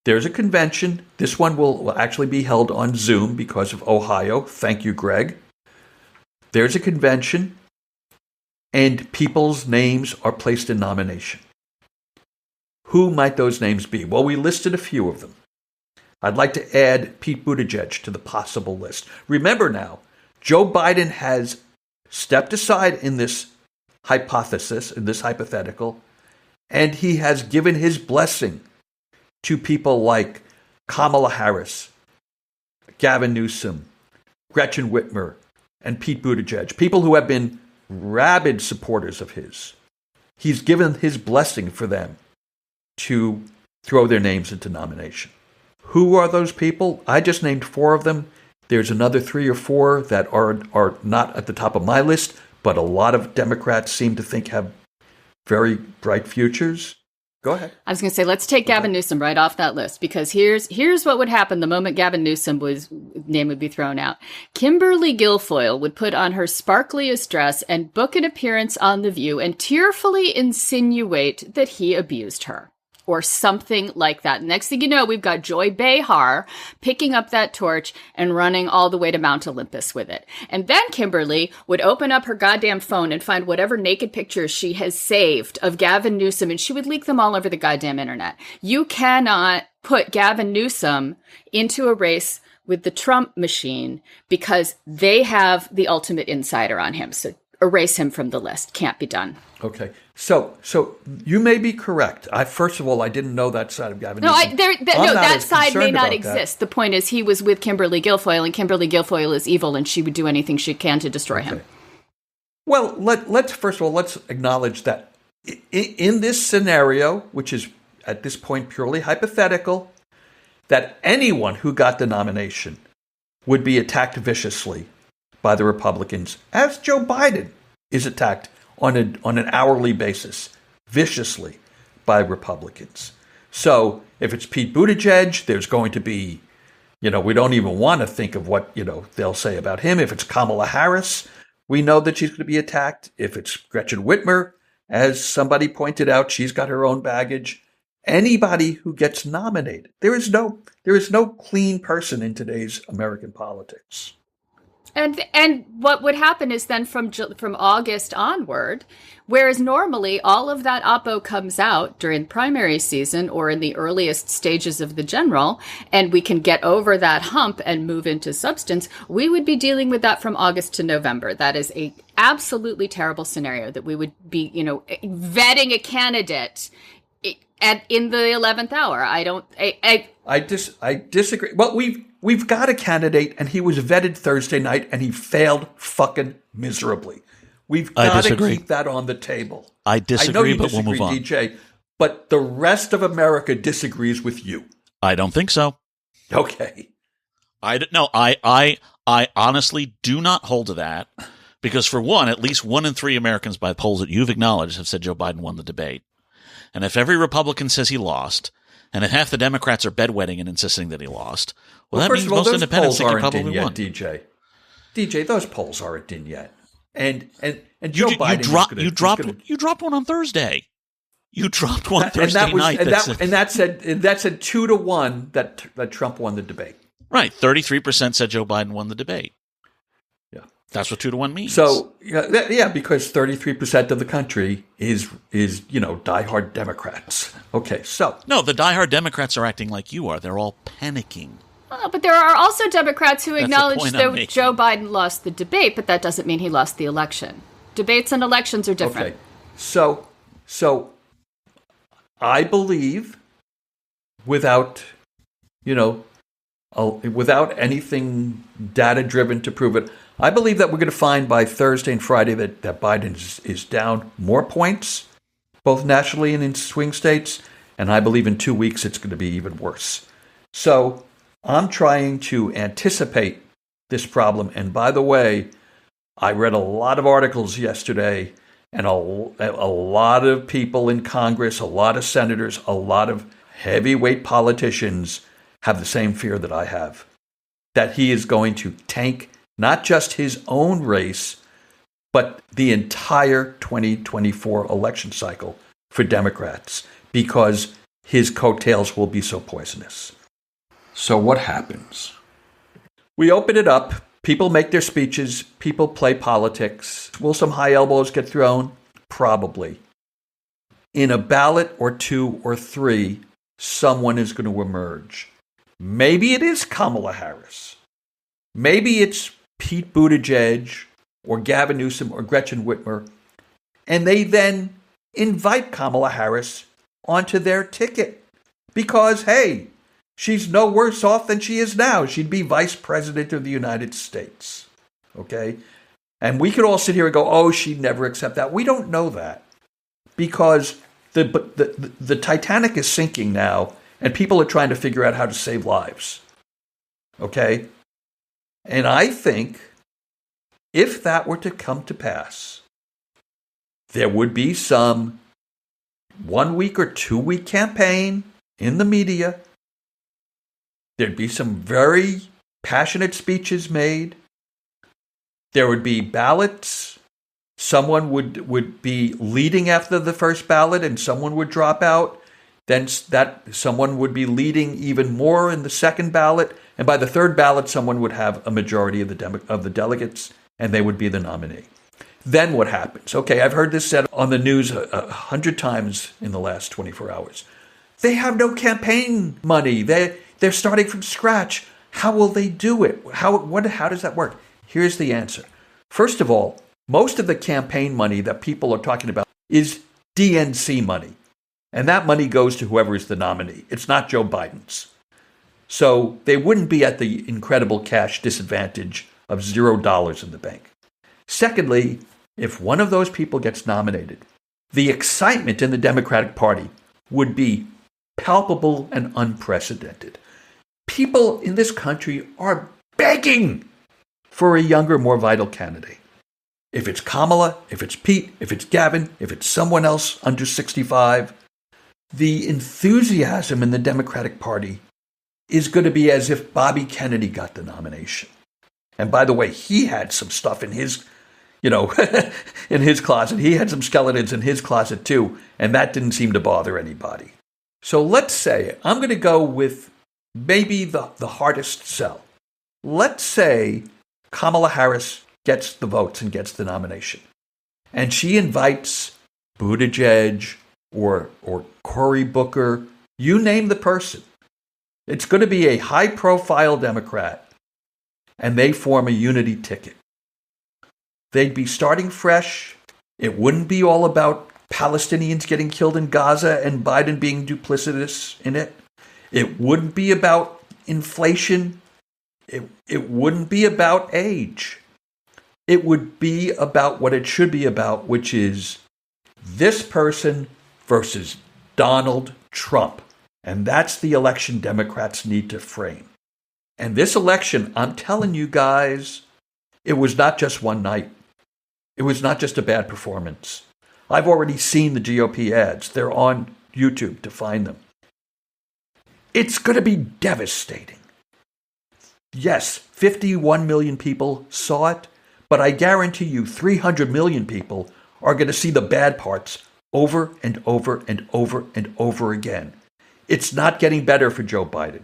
There's a convention. This one will actually be held on Zoom because of Ohio. Thank you, Greg. There's a convention, and people's names are placed in nomination. Who might those names be? Well, we listed a few of them. I'd like to add Pete Buttigieg to the possible list. Remember now, Joe Biden has stepped aside in this hypothesis, in this hypothetical, and he has given his blessing to people like Kamala Harris, Gavin Newsom, Gretchen Whitmer, and Pete Buttigieg, people who have been rabid supporters of his. He's given his blessing for them to throw their names into nomination. Who are those people? I just named 4 of them. There's another 3 or 4 that are not at the top of my list, but a lot of Democrats seem to think have very bright futures. Go ahead. I was going to say, let's take Gavin Newsom right off that list, because here's what would happen the moment Gavin Newsom's name would be thrown out. Kimberly Guilfoyle would put on her sparkliest dress and book an appearance on The View and tearfully insinuate that he abused her. Or something like that. Next thing you know, we've got Joy Behar picking up that torch and running all the way to Mount Olympus with it. And then Kimberly would open up her goddamn phone and find whatever naked pictures she has saved of Gavin Newsom, and she would leak them all over the goddamn internet. You cannot put Gavin Newsom into a race with the Trump machine because they have the ultimate insider on him. So erase him from the list. Can't be done. Okay. So you may be correct. First of all, I didn't know that side of Gavin Newsom. That side may not exist. The point is he was with Kimberly Guilfoyle, and Kimberly Guilfoyle is evil, and she would do anything she can to destroy him. Well, let's first of all, let's acknowledge that in this scenario, which is at this point purely hypothetical, that anyone who got the nomination would be attacked viciously by the Republicans, as Joe Biden is attacked on an hourly basis, viciously, by Republicans. So if it's Pete Buttigieg, there's going to be, we don't even want to think of what, they'll say about him. If it's Kamala Harris, we know that she's going to be attacked. If it's Gretchen Whitmer, as somebody pointed out, she's got her own baggage. Anybody who gets nominated, there is no clean person in today's American politics. And what would happen is then from August onward, whereas normally all of that oppo comes out during primary season or in the earliest stages of the general, and we can get over that hump and move into substance, we would be dealing with that from August to November. That is a absolutely terrible scenario that we would be, vetting a candidate in the 11th hour. I disagree. Well, we've got a candidate, and he was vetted Thursday night, and he failed fucking miserably. We've got to keep that on the table. I disagree, but we'll move on. DJ, but the rest of America disagrees with you. I don't think so. Okay. I honestly do not hold to that, because for one, at least 1 in 3 Americans by polls that you've acknowledged have said Joe Biden won the debate. And if every Republican says he lost, and if half the Democrats are bedwetting and insisting that he lost, that means most independents think he probably won. DJ, those polls aren't in yet. And Joe Biden you dropped one on Thursday. You dropped one Thursday night. And that said 2-1 that Trump won the debate. Right. 33% said Joe Biden won the debate. Yeah. That's what 2-1 means. So, because 33% of the country is diehard Democrats. Okay, so. No, the diehard Democrats are acting like you are. They're all panicking. Oh, but there are also Democrats who acknowledge that Joe Biden lost the debate, but that doesn't mean he lost the election. Debates and elections are different. Okay, so I believe without anything data-driven to prove it, I believe that we're going to find by Thursday and Friday that Biden is down more points, both nationally and in swing states, and I believe in 2 weeks it's going to be even worse. So I'm trying to anticipate this problem. And by the way, I read a lot of articles yesterday, and a lot of people in Congress, a lot of senators, a lot of heavyweight politicians have the same fear that I have, that he is going to tank not just his own race, but the entire 2024 election cycle for Democrats, because his coattails will be so poisonous. So what happens? We open it up. People make their speeches. People play politics. Will some high elbows get thrown? Probably. In a ballot or 2 or 3, someone is going to emerge. Maybe it is Kamala Harris. Maybe it's Pete Buttigieg or Gavin Newsom or Gretchen Whitmer. And they then invite Kamala Harris onto their ticket because, hey, she's no worse off than she is now. She'd be vice president of the United States. Okay? And we could all sit here and go, oh, she'd never accept that. We don't know that because the Titanic is sinking now, and people are trying to figure out how to save lives. Okay? And I think if that were to come to pass, there would be some 1 week or 2 week campaign in the media. There'd be some very passionate speeches made. There would be ballots. Someone would be leading after the first ballot and someone would drop out. Then that someone would be leading even more in the second ballot. And by the third ballot, someone would have a majority of the delegates and they would be the nominee. Then what happens? Okay, I've heard this said on the news 100 times in the last 24 hours. They have no campaign money. They're starting from scratch. How will they do it? How does that work? Here's the answer. First of all, most of the campaign money that people are talking about is DNC money. And that money goes to whoever is the nominee. It's not Joe Biden's. So they wouldn't be at the incredible cash disadvantage of $0 in the bank. Secondly, if one of those people gets nominated, the excitement in the Democratic Party would be palpable and unprecedented. People in this country are begging for a younger, more vital candidate. If it's Kamala, if it's Pete, if it's Gavin, if it's someone else under 65, the enthusiasm in the Democratic Party is going to be as if Bobby Kennedy got the nomination. And by the way, he had some stuff in his, in his closet. He had some skeletons in his closet too, and that didn't seem to bother anybody. So let's say, I'm going to go with maybe the hardest sell. Let's say Kamala Harris gets the votes and gets the nomination. And she invites Buttigieg or Cory Booker, you name the person. It's going to be a high-profile Democrat, and they form a unity ticket. They'd be starting fresh. It wouldn't be all about Palestinians getting killed in Gaza and Biden being duplicitous in it. It wouldn't be about inflation. It wouldn't be about age. It would be about what it should be about, which is this person versus Donald Trump. And that's the election Democrats need to frame. And this election, I'm telling you guys, it was not just one night. It was not just a bad performance. I've already seen the GOP ads. They're on YouTube to find them. It's going to be devastating. Yes, 51 million people saw it, but I guarantee you 300 million people are going to see the bad parts over and over and over and over again. It's not getting better for Joe Biden.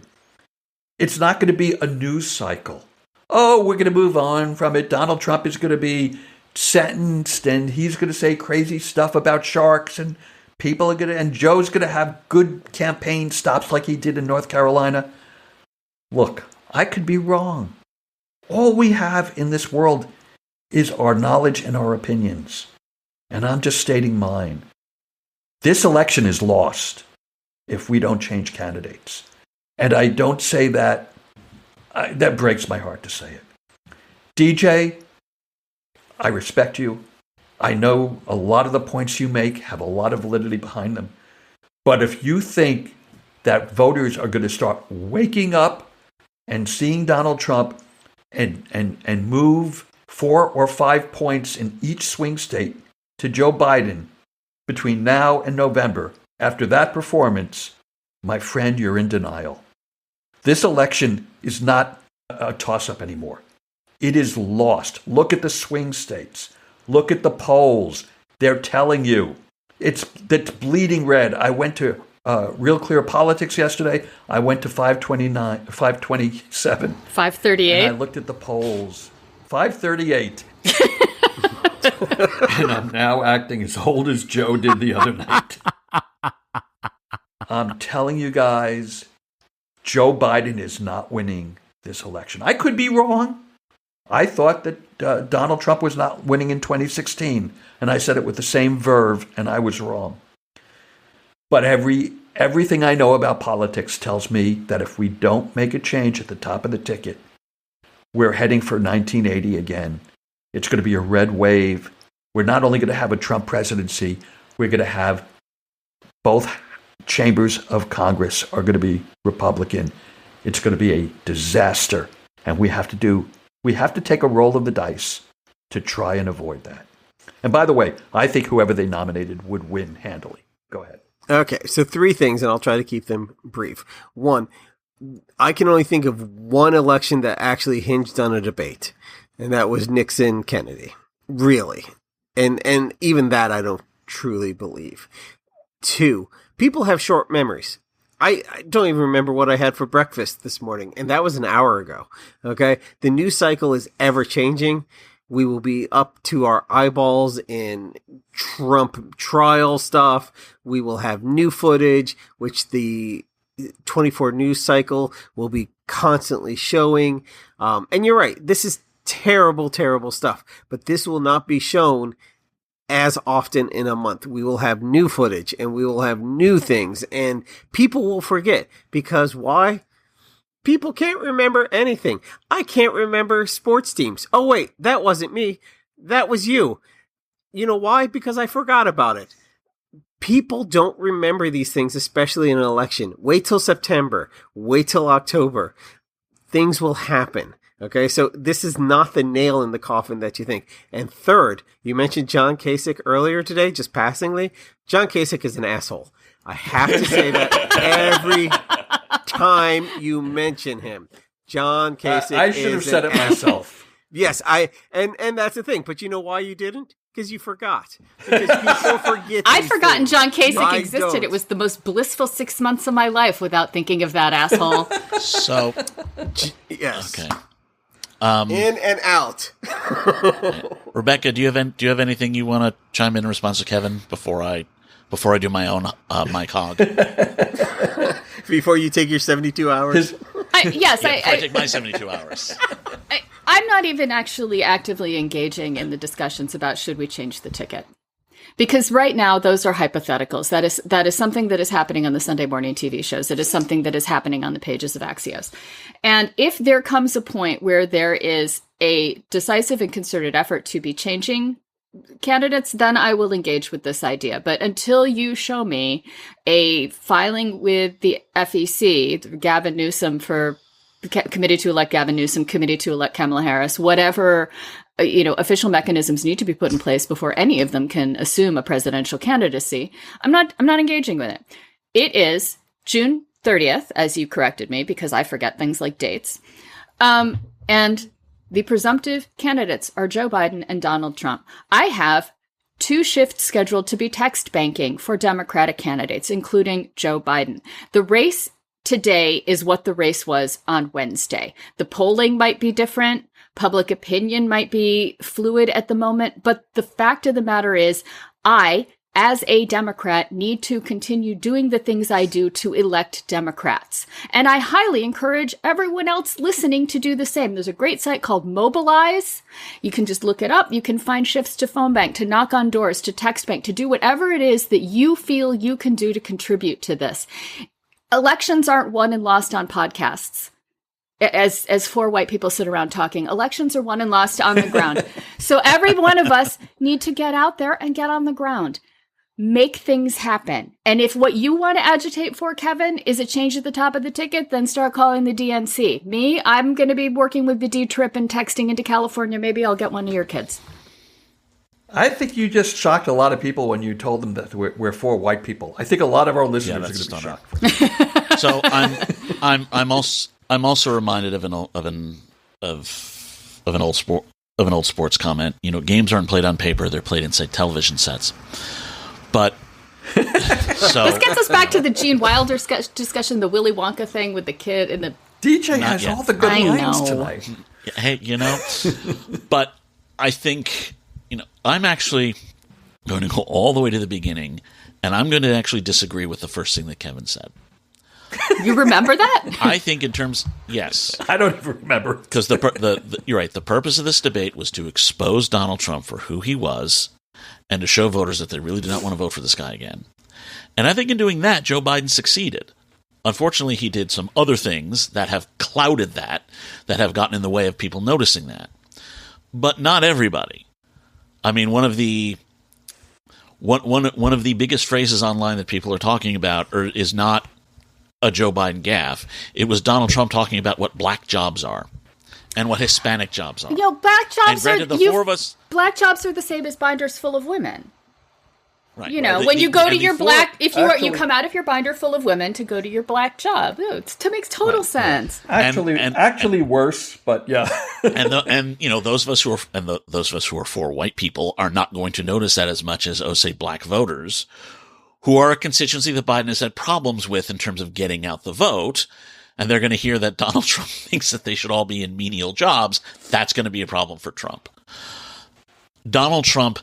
It's not going to be a news cycle. Oh, we're going to move on from it. Donald Trump is going to be sentenced and he's going to say crazy stuff about sharks and people are going to, and Joe's going to have good campaign stops like he did in North Carolina. Look, I could be wrong. All we have in this world is our knowledge and our opinions. And I'm just stating mine. This election is lost if we don't change candidates. And I don't say that, that breaks my heart to say it. DJ, I respect you. I know a lot of the points you make have a lot of validity behind them. But if you think that voters are going to start waking up and seeing Donald Trump and move 4 or 5 points in each swing state to Joe Biden between now and November, after that performance, my friend, you're in denial. This election is not a toss-up anymore. It is lost. Look at the swing states. Look at the polls. They're telling you. It's bleeding red. I went to Real Clear Politics yesterday. I went to 529, 527. 538. And I looked at the polls. 538. And I'm now acting as old as Joe did the other night. I'm telling you guys, Joe Biden is not winning this election. I could be wrong. I thought that Donald Trump was not winning in 2016, and I said it with the same verve, and I was wrong. But everything I know about politics tells me that if we don't make a change at the top of the ticket, we're heading for 1980 again. It's going to be a red wave. We're not only going to have a Trump presidency, we're going to have both chambers of Congress are going to be Republican. It's going to be a disaster, and we have to take a roll of the dice to try and avoid that. And by the way, I think whoever they nominated would win handily. Go ahead. Okay, so 3 things, and I'll try to keep them brief. 1, I can only think of one election that actually hinged on a debate, and that was Nixon-Kennedy. Really. And even that I don't truly believe. 2, people have short memories. I don't even remember what I had for breakfast this morning, and that was an hour ago. Okay? The news cycle is ever changing. We will be up to our eyeballs in Trump trial stuff. We will have new footage, which the 24 news cycle will be constantly showing. And you're right. This is terrible, terrible stuff. But this will not be shown as often in a month. We will have new footage and we will have new things, and people will forget. Because why? People can't remember anything. I can't remember sports teams. Oh, wait, that wasn't me. That was you. You know why? Because I forgot about it. People don't remember these things, especially in an election. Wait till September. Wait till October. Things will happen. Okay, so this is not the nail in the coffin that you think. And third, you mentioned John Kasich earlier today, just passingly. John Kasich is an asshole. I have to say that every time you mention him. John Kasich I should have said it myself. Yes, and that's the thing. But you know why you didn't? Because you forgot. Because people forget. I'd forgotten things. John Kasich I existed. don't. It was the most blissful 6 months of my life without thinking of that asshole. So, Yes. okay. In and out. Rebecca, do you have anything you want to chime in response to Kevin before I do my own mic hog? Before you take your 72 hours? I take my 72 hours. I'm not even actually actively engaging in the discussions about should we change the ticket. Because right now, those are hypotheticals. That is something that is happening on the Sunday morning TV shows. It is something that is happening on the pages of Axios. And if there comes a point where there is a decisive and concerted effort to be changing candidates, then I will engage with this idea. But until you show me a filing with the FEC, Gavin Newsom for committee to elect Gavin Newsom, committee to elect Kamala Harris, whatever official mechanisms need to be put in place before any of them can assume a presidential candidacy, I'm not engaging with it. It is June 30th, as you corrected me, because I forget things like dates. And the presumptive candidates are Joe Biden and Donald Trump. I have 2 shifts scheduled to be text banking for Democratic candidates, including Joe Biden. The race today is what the race was on Wednesday. The polling might be different. Public opinion might be fluid at the moment. But the fact of the matter is, I, as a Democrat, need to continue doing the things I do to elect Democrats. And I highly encourage everyone else listening to do the same. There's a great site called Mobilize. You can just look it up. You can find shifts to phone bank, to knock on doors, to text bank, to do whatever it is that you feel you can do to contribute to this. Elections aren't won and lost on podcasts. As 4 white people sit around talking, elections are won and lost on the ground. So every one of us need to get out there and get on the ground. Make things happen. And if what you want to agitate for, Kevin, is a change at the top of the ticket, then start calling the DNC. Me, I'm going to be working with the D-Trip and texting into California. Maybe I'll get one of your kids. I think you just shocked a lot of people when you told them that we're 4 white people. I think a lot of our listeners are going to be shocked. So I'm also reminded of an old sports comment. Games aren't played on paper; they're played inside television sets. But so this gets us back to the Gene Wilder discussion, the Willy Wonka thing with the kid and the DJ has all the good lines tonight. Hey, but I think I'm actually going to go all the way to the beginning, and I'm going to actually disagree with the first thing that Kevin said. You remember that? I think in terms, yes. I don't even remember. Because you're right. The purpose of this debate was to expose Donald Trump for who he was and to show voters that they really do not want to vote for this guy again. And I think in doing that, Joe Biden succeeded. Unfortunately, he did some other things that have clouded that have gotten in the way of people noticing that. But not everybody. I mean, one of the biggest phrases online that people are talking about is not a Joe Biden gaffe. It was Donald Trump talking about what black jobs are and what Hispanic jobs are. Black jobs black jobs are the same as binders full of women. Right. When you go to your black, if you come out of your binder full of women to go to your black job, it makes total sense. Actually worse, but yeah. Those of us who are for white people are not going to notice that as much as say black voters, who are a constituency that Biden has had problems with in terms of getting out the vote, and they're going to hear that Donald Trump thinks that they should all be in menial jobs. That's going to be a problem for Trump. Donald Trump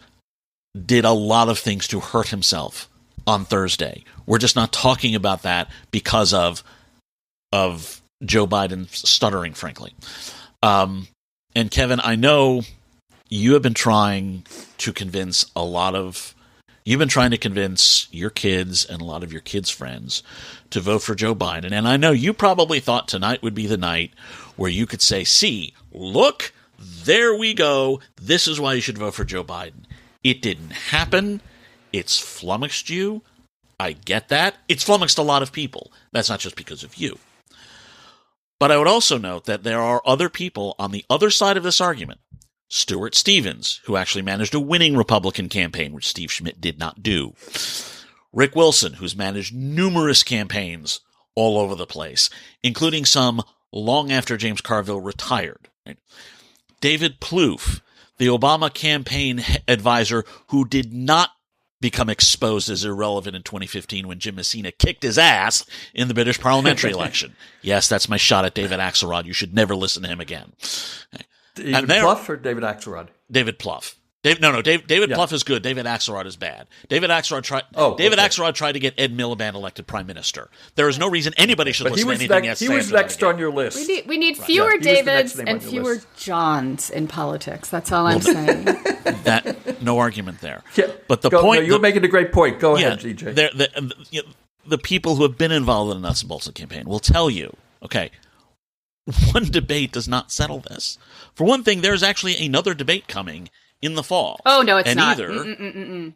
did a lot of things to hurt himself on Thursday. We're just not talking about that because of Joe Biden stuttering, frankly. And Kevin, I know you have been trying to convince your kids and a lot of your kids' friends to vote for Joe Biden. And I know you probably thought tonight would be the night where you could say, see, look, there we go. This is why you should vote for Joe Biden. It didn't happen. It's flummoxed you. I get that. It's flummoxed a lot of people. That's not just because of you. But I would also note that there are other people on the other side of this argument. Stuart Stevens, who actually managed a winning Republican campaign, which Steve Schmidt did not do. Rick Wilson, who's managed numerous campaigns all over the place, including some long after James Carville retired. Right? David Plouffe, the Obama campaign advisor who did not become exposed as irrelevant in 2015 when Jim Messina kicked his ass in the British parliamentary election. Yes, that's my shot at David Axelrod. You should never listen to him again. David Plouffe or David Axelrod? David Plouffe. David Plouffe is good. David Axelrod is bad. David Axelrod tried to get Ed Miliband elected prime minister. There is no reason anybody should listen to anything he was next on your list. We need fewer Davids and fewer Johns in politics. That's all I'm saying. No argument there. Yeah, but the point you're making a great point. Go ahead, DJ. The people who have been involved in the nuts and bolts of the campaign will tell you, okay, one debate does not settle this. For one thing, there's actually another debate coming in the fall. Oh, no, it's not. No,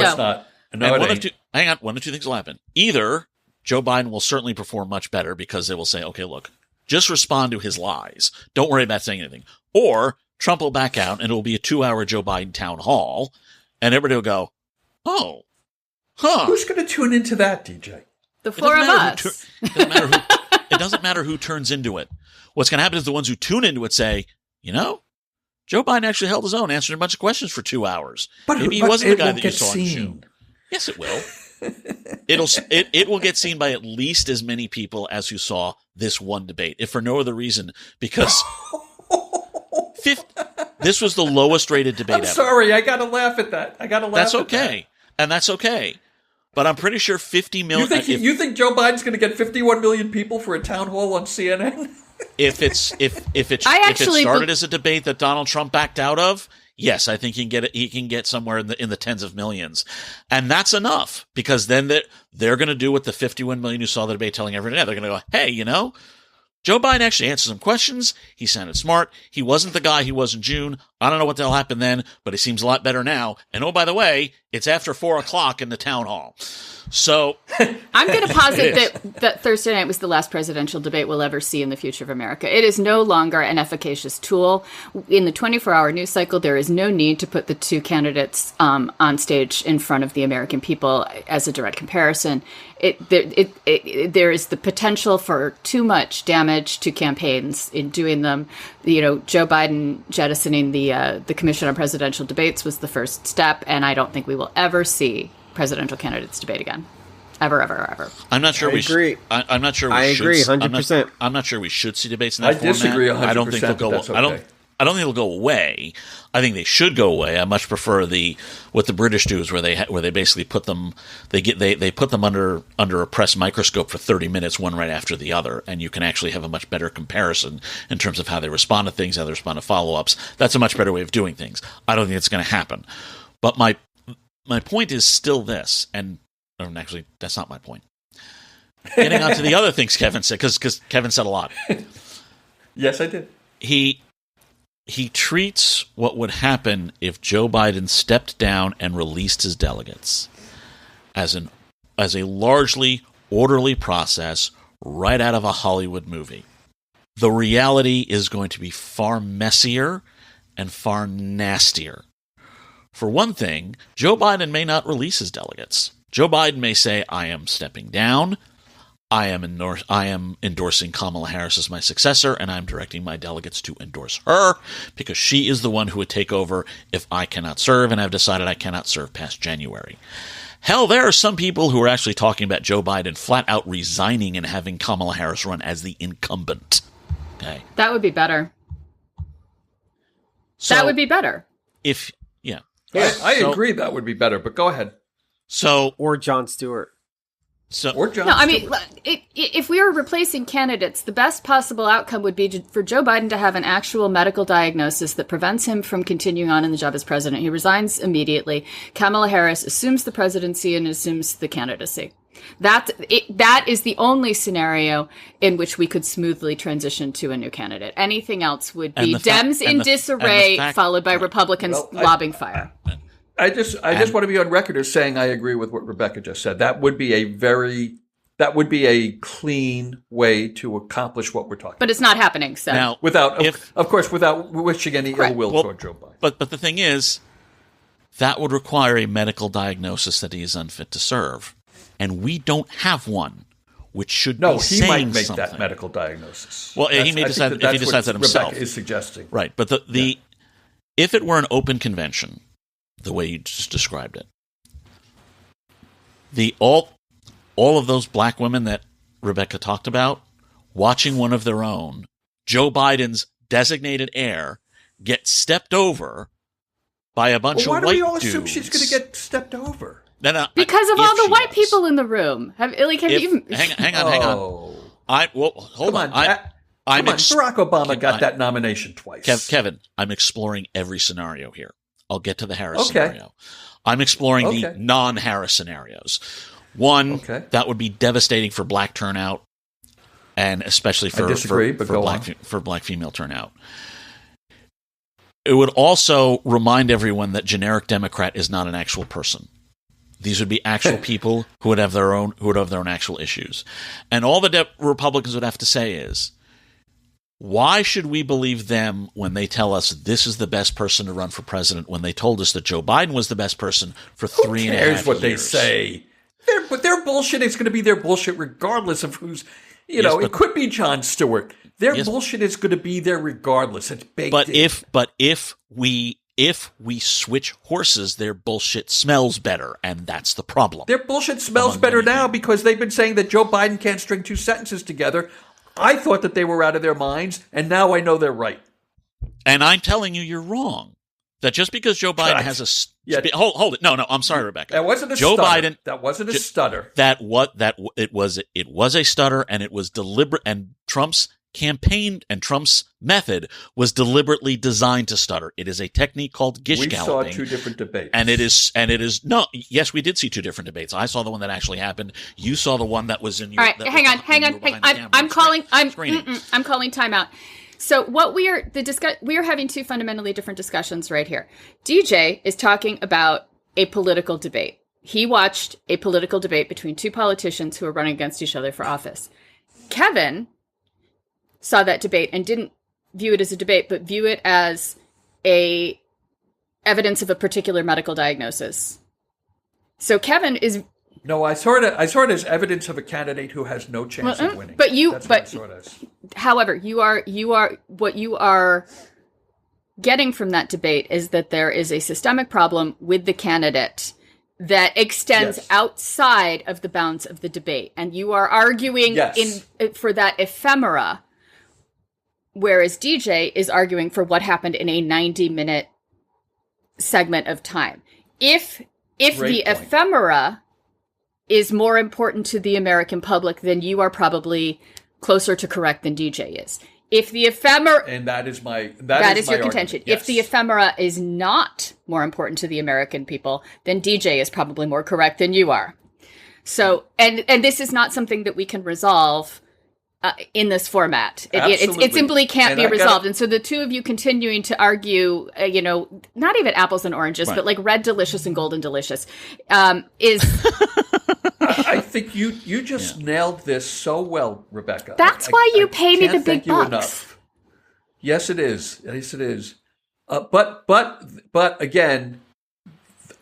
it's not. No, one of two things will happen. Either Joe Biden will certainly perform much better because they will say, okay, look, just respond to his lies. Don't worry about saying anything. Or Trump will back out and it will be a 2-hour Joe Biden town hall and everybody will go, oh, huh. Who's going to tune into that, DJ? The four of us. It doesn't matter who turns into it. What's going to happen is the ones who tune into it say, Joe Biden actually held his own, answered a bunch of questions for 2 hours. Maybe he wasn't the guy that you saw on the show. Yes, it will. It will get seen by at least as many people as who saw this one debate, if for no other reason, because this was the lowest rated debate ever. I'm sorry, I got to laugh at that. That's okay, and that's okay. But I'm pretty sure 50 million. You think Joe Biden's going to get 51 million people for a town hall on CNN? If it started as a debate that Donald Trump backed out of, yes, I think he can get somewhere in the tens of millions, and that's enough because then they're going to do what the 51 million who saw the debate telling everyone. They're going to go, hey, Joe Biden actually answered some questions. He sounded smart. He wasn't the guy he was in June. I don't know what the hell happened then, but he seems a lot better now. And oh, by the way, it's after 4:00 in the town hall. So I'm going to posit that Thursday night was the last presidential debate we'll ever see in the future of America. It is no longer an efficacious tool. In the 24-hour news cycle, there is no need to put the two candidates on stage in front of the American people as a direct comparison. There is the potential for too much damage to campaigns in doing them. Joe Biden jettisoning the Commission on Presidential Debates was the first step, and I don't think we will ever see presidential candidates debate again. Ever. I'm not sure I agree. I'm not sure we I should. agree 100%. I'm not sure we should see debates in that format. I disagree 100%. I don't think they'll go. Okay. I don't think they'll go away. I think they should go away. I much prefer what the British do is where they basically put them they put them under a press microscope for 30 minutes, one right after the other, and you can actually have a much better comparison in terms of how they respond to things, how they respond to follow-ups. That's a much better way of doing things. I don't think it's going to happen. But my point is still this, and actually that's not my point. Getting on to the other things Kevin said, because Kevin said a lot. Yes, I did. He treats what would happen if Joe Biden stepped down and released his delegates as a largely orderly process right out of a Hollywood movie. The reality is going to be far messier and far nastier. For one thing, Joe Biden may not release his delegates. Joe Biden may say, I am stepping down. I am endorsing Kamala Harris as my successor, and I'm directing my delegates to endorse her because she is the one who would take over if I cannot serve, and I've decided I cannot serve past January. Hell, there are some people who are actually talking about Joe Biden flat out resigning and having Kamala Harris run as the incumbent. Okay, that would be better. That would be better. I agree that would be better, but go ahead. Or Jon Stewart. If we were replacing candidates, the best possible outcome would be for Joe Biden to have an actual medical diagnosis that prevents him from continuing on in the job as president. He resigns immediately. Kamala Harris assumes the presidency and assumes the candidacy. That is the only scenario in which we could smoothly transition to a new candidate. Anything else would be Dems in disarray, followed by Republicans lobbing fire. I just want to be on record as saying I agree with what Rebecca just said. That would be a clean way to accomplish what we're talking about. But it's not happening. So now, without wishing any ill will toward Joe Biden. But the thing is, that would require a medical diagnosis that he is unfit to serve. And we don't have one, which should be saying something. No, he might make that medical diagnosis. Well, he may decide if he decides that himself. Rebecca is suggesting. Right, but if it were an open convention, the way you just described it, all of those black women that Rebecca talked about, watching one of their own, Joe Biden's designated heir, get stepped over by a bunch of white dudes. Why do we all assume she's going to get stepped over? No, because of all the white people in the room. Hang on. Hold on. Barack Obama got that nomination twice. Kevin, I'm exploring every scenario here. I'll get to the Harris scenario. I'm exploring the non-Harris scenarios. One, that would be devastating for black turnout, and especially for black female turnout. It would also remind everyone that generic Democrat is not an actual person. These would be actual people who would have their own actual issues. And all the Republicans would have to say is, why should we believe them when they tell us this is the best person to run for president when they told us that Joe Biden was the best person for 3.5 years? Who cares what they say? Their bullshit is going to be their bullshit regardless of who's, it could be Jon Stewart. Their bullshit is going to be there regardless. It's baked in. If we switch horses, their bullshit smells better, and that's the problem. Their bullshit smells better now because they've been saying that Joe Biden can't string two sentences together. I thought that they were out of their minds, and now I know they're right. And I'm telling you, you're wrong. That just because Joe Biden has a hold it. No, I'm sorry, Rebecca. That wasn't a stutter. Biden. That wasn't a stutter. It was a stutter, and it was deliberate. And Trump's campaign and Trump's method was deliberately designed to stutter. It is a technique called gish galloping. We saw two different debates. And it is no, yes, we did see two different debates. I saw the one that actually happened. You saw the one that was in your All right, hang on. I'm calling timeout. So what we are having two fundamentally different discussions right here. DJ is talking about a political debate. He watched a political debate between two politicians who are running against each other for office. Kevin saw that debate and didn't view it as a debate, but view it as a evidence of a particular medical diagnosis. So Kevin is... No, I saw it as evidence of a candidate who has no chance of winning. However, what you are getting from that debate is that there is a systemic problem with the candidate that extends outside of the bounds of the debate. And you are arguing for that ephemera, whereas DJ is arguing for what happened in a 90-minute segment of time. If the ephemera is more important to the American public, then you are probably closer to correct than DJ is. If the ephemera... And that is your contention. Yes. If the ephemera is not more important to the American people, then DJ is probably more correct than you are. So, and this is not something that we can resolve in this format. It simply can't be resolved. And so the two of you continuing to argue, not even apples and oranges, but like red delicious and golden delicious, is... I think you just nailed this so well, Rebecca. That's why you pay me the big bucks. Enough. Yes, it is. Yes, it is. But again,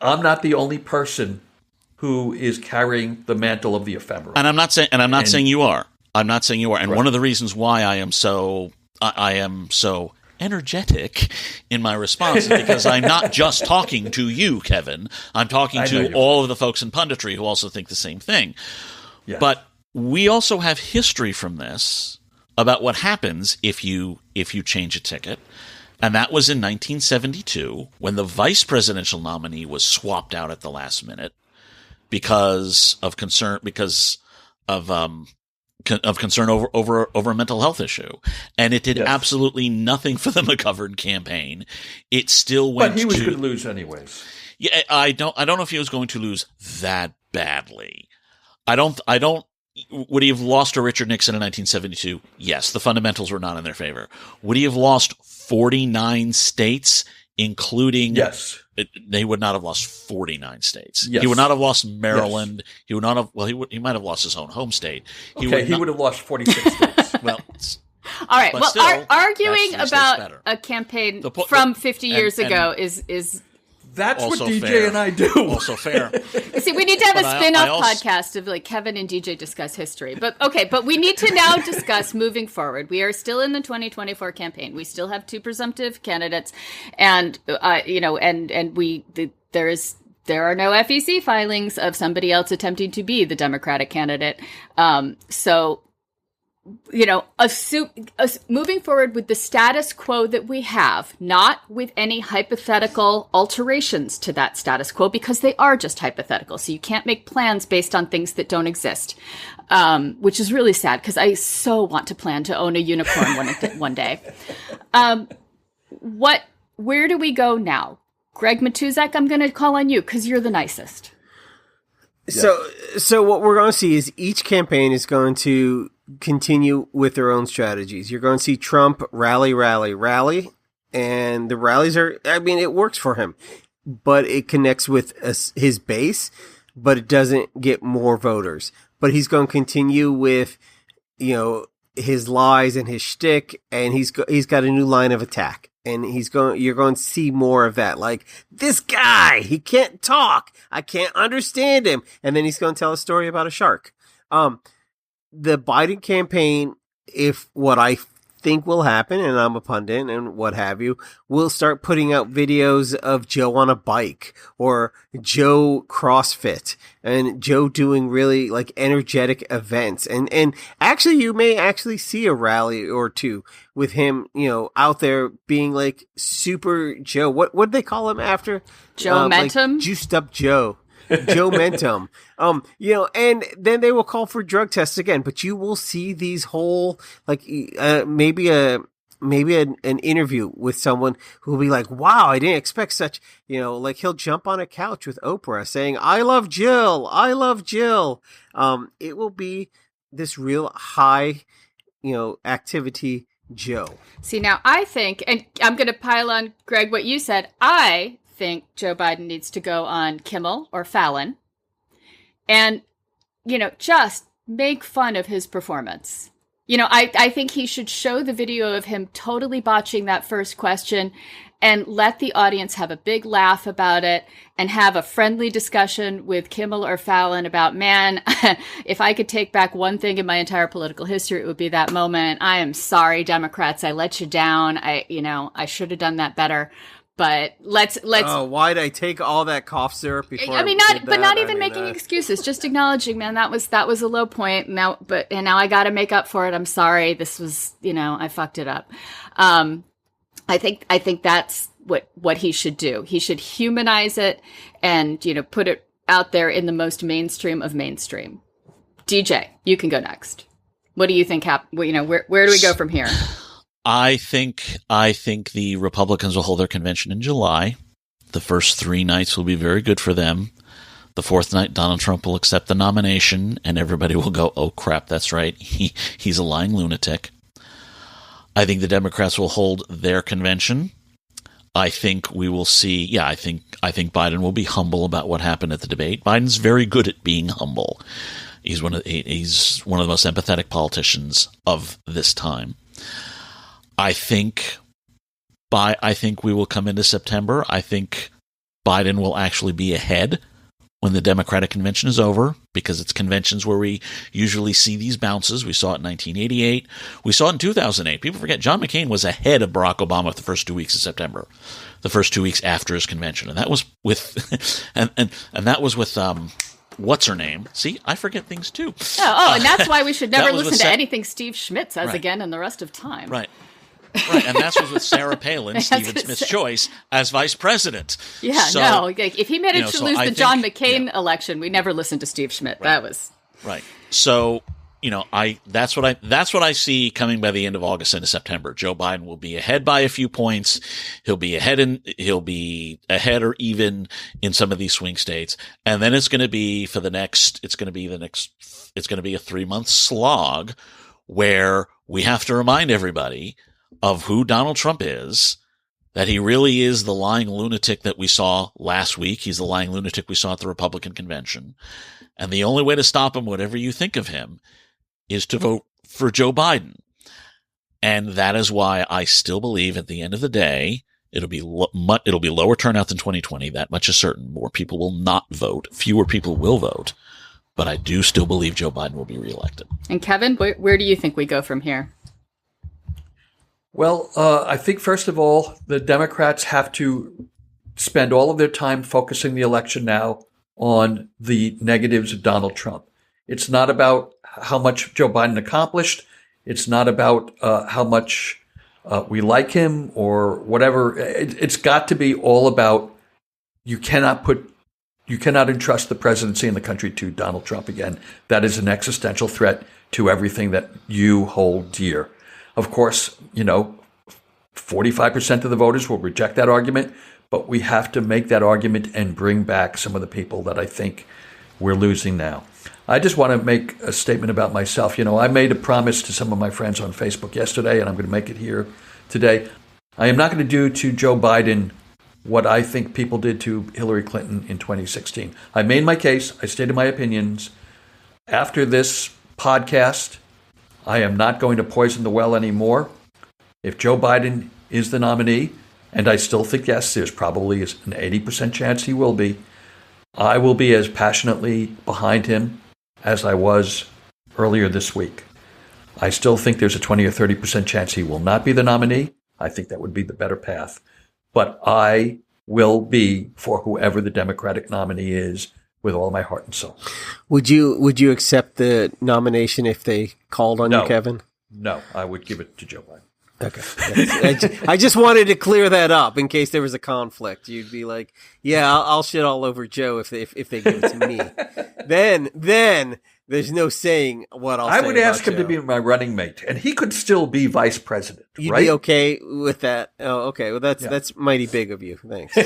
I'm not the only person who is carrying the mantle of the ephemera. And I'm not saying you are. I'm not saying you are. And one of the reasons why I am so energetic in my response is because I'm not just talking to you, Kevin. I'm talking to all of the folks in punditry who also think the same thing. Yeah. But we also have history from this about what happens if you change a ticket. And that was in 1972 when the vice presidential nominee was swapped out at the last minute because of concern over a mental health issue, and it did absolutely nothing for the McGovern campaign. It still went. But he was going to lose anyways. Yeah, I don't know if he was going to lose that badly. I don't. Would he have lost to Richard Nixon in 1972? Yes, the fundamentals were not in their favor. Would he have lost 49 states, including? Yes. They would not have lost 49 states. Yes. He would not have lost Maryland. Yes. He would not have. Well, he might have lost his own home state. He would have lost 46 states. Well, all right. Well, still, arguing about a campaign from 50 years ago is. That's also what DJ fair. And I do. Also fair. See, we need to have a spin-off podcast of like Kevin and DJ discuss history. But we need to now discuss moving forward. We are still in the 2024 campaign. We still have two presumptive candidates, and there is there are no FEC filings of somebody else attempting to be the Democratic candidate. So, moving forward with the status quo that we have, not with any hypothetical alterations to that status quo, because they are just hypothetical. So you can't make plans based on things that don't exist, which is really sad because I so want to plan to own a unicorn one day. Where do we go now? Greg Matuzak, I'm going to call on you because you're the nicest. So what we're going to see is each campaign is going to continue with their own strategies. You're going to see Trump rally, and the rallies it works for him, but it connects with his base, but it doesn't get more voters. But he's going to continue with, his lies and his shtick, and he's got a new line of attack. And you're going to see more of that. Like, this guy, he can't talk. I can't understand him. And then he's going to tell a story about a shark. The Biden campaign, if what I think will happen, and I'm a pundit and what have you, will start putting out videos of Joe on a bike or Joe CrossFit and Joe doing really like energetic events. And actually, you may actually see a rally or two with him, out there being like super Joe. What did they call him after? Joe Mentum? Like juiced up Joe. Joe Mentum. And then they will call for drug tests again, but you will see these whole, like, maybe an interview with someone who will be like, wow, I didn't expect such, like he'll jump on a couch with Oprah saying, I love Jill. It will be this real high, activity Joe. See, now I think, and I'm going to pile on, Greg, what you said, I think Joe Biden needs to go on Kimmel or Fallon and, just make fun of his performance. I think he should show the video of him totally botching that first question and let the audience have a big laugh about it and have a friendly discussion with Kimmel or Fallon about, man, if I could take back one thing in my entire political history, it would be that moment. I am sorry, Democrats, I let you down. I should have done that better. But let's. Oh, why'd I take all that cough syrup before? Not even making excuses. Just acknowledging, man, that was a low point. Now I got to make up for it. I'm sorry. This was, I fucked it up. I think that's what he should do. He should humanize it and put it out there in the most mainstream of mainstream. DJ, you can go next. What do you think? Where do we go from here? I think the Republicans will hold their convention in July. The first 3 nights will be very good for them. The fourth night, Donald Trump will accept the nomination, and everybody will go, oh, crap, that's right. He's a lying lunatic. I think the Democrats will hold their convention. I think we will see, I think Biden will be humble about what happened at the debate. Biden's very good at being humble. He's one of the most empathetic politicians of this time. I think we will come into September. I think Biden will actually be ahead when the Democratic convention is over, because it's conventions where we usually see these bounces. We saw it in 1988. We saw it in 2008. People forget John McCain was ahead of Barack Obama the first 2 weeks of September, the first 2 weeks after his convention, and that was with and that was with what's her name? See, I forget things too. And that's why we should never listen to anything Steve Schmidt says again in the rest of time. Right. Right, and that's was with Sarah Palin, Stephen Smith's choice, as vice president. Yeah, if he managed to lose the John McCain election, we never listened to Steve Schmidt. Right. That was right. So, that's what I see coming by the end of August into September. Joe Biden will be ahead by a few points. He'll be ahead or even in some of these swing states, and then it's going to be a 3-month slog where we have to remind everybody of who Donald Trump is, that he really is the lying lunatic that we saw last week. He's the lying lunatic we saw at the Republican convention. And the only way to stop him, whatever you think of him, is to vote for Joe Biden. And that is why I still believe at the end of the day, it'll be lower turnout than 2020. That much is certain. More people will not vote. Fewer people will vote. But I do still believe Joe Biden will be reelected. And Kevin, where do you think we go from here? Well, I think, first of all, the Democrats have to spend all of their time focusing the election now on the negatives of Donald Trump. It's not about how much Joe Biden accomplished. It's not about how much we like him or whatever. It's got to be all about you cannot entrust the presidency in the country to Donald Trump again. That is an existential threat to everything that you hold dear. Of course, 45% of the voters will reject that argument, but we have to make that argument and bring back some of the people that I think we're losing now. I just want to make a statement about myself. I made a promise to some of my friends on Facebook yesterday, and I'm going to make it here today. I am not going to do to Joe Biden what I think people did to Hillary Clinton in 2016. I made my case. I stated my opinions. After this podcast, I am not going to poison the well anymore. If Joe Biden is the nominee, and I still think, yes, there's probably an 80% chance he will be, I will be as passionately behind him as I was earlier this week. I still think there's a 20 or 30% chance he will not be the nominee. I think that would be the better path. But I will be for whoever the Democratic nominee is with all my heart and soul. Would you accept the nomination if they called on you, Kevin? No, I would give it to Joe Biden. Okay. I just wanted to clear that up in case there was a conflict. You'd be like, yeah, I'll shit all over Joe if they give it to me. Then there's no saying what I'll say. I would ask him Joe. to be my running mate, and he could still be vice president. You'd right? be okay with that? Oh, okay. Well, that's mighty big of you. Thanks.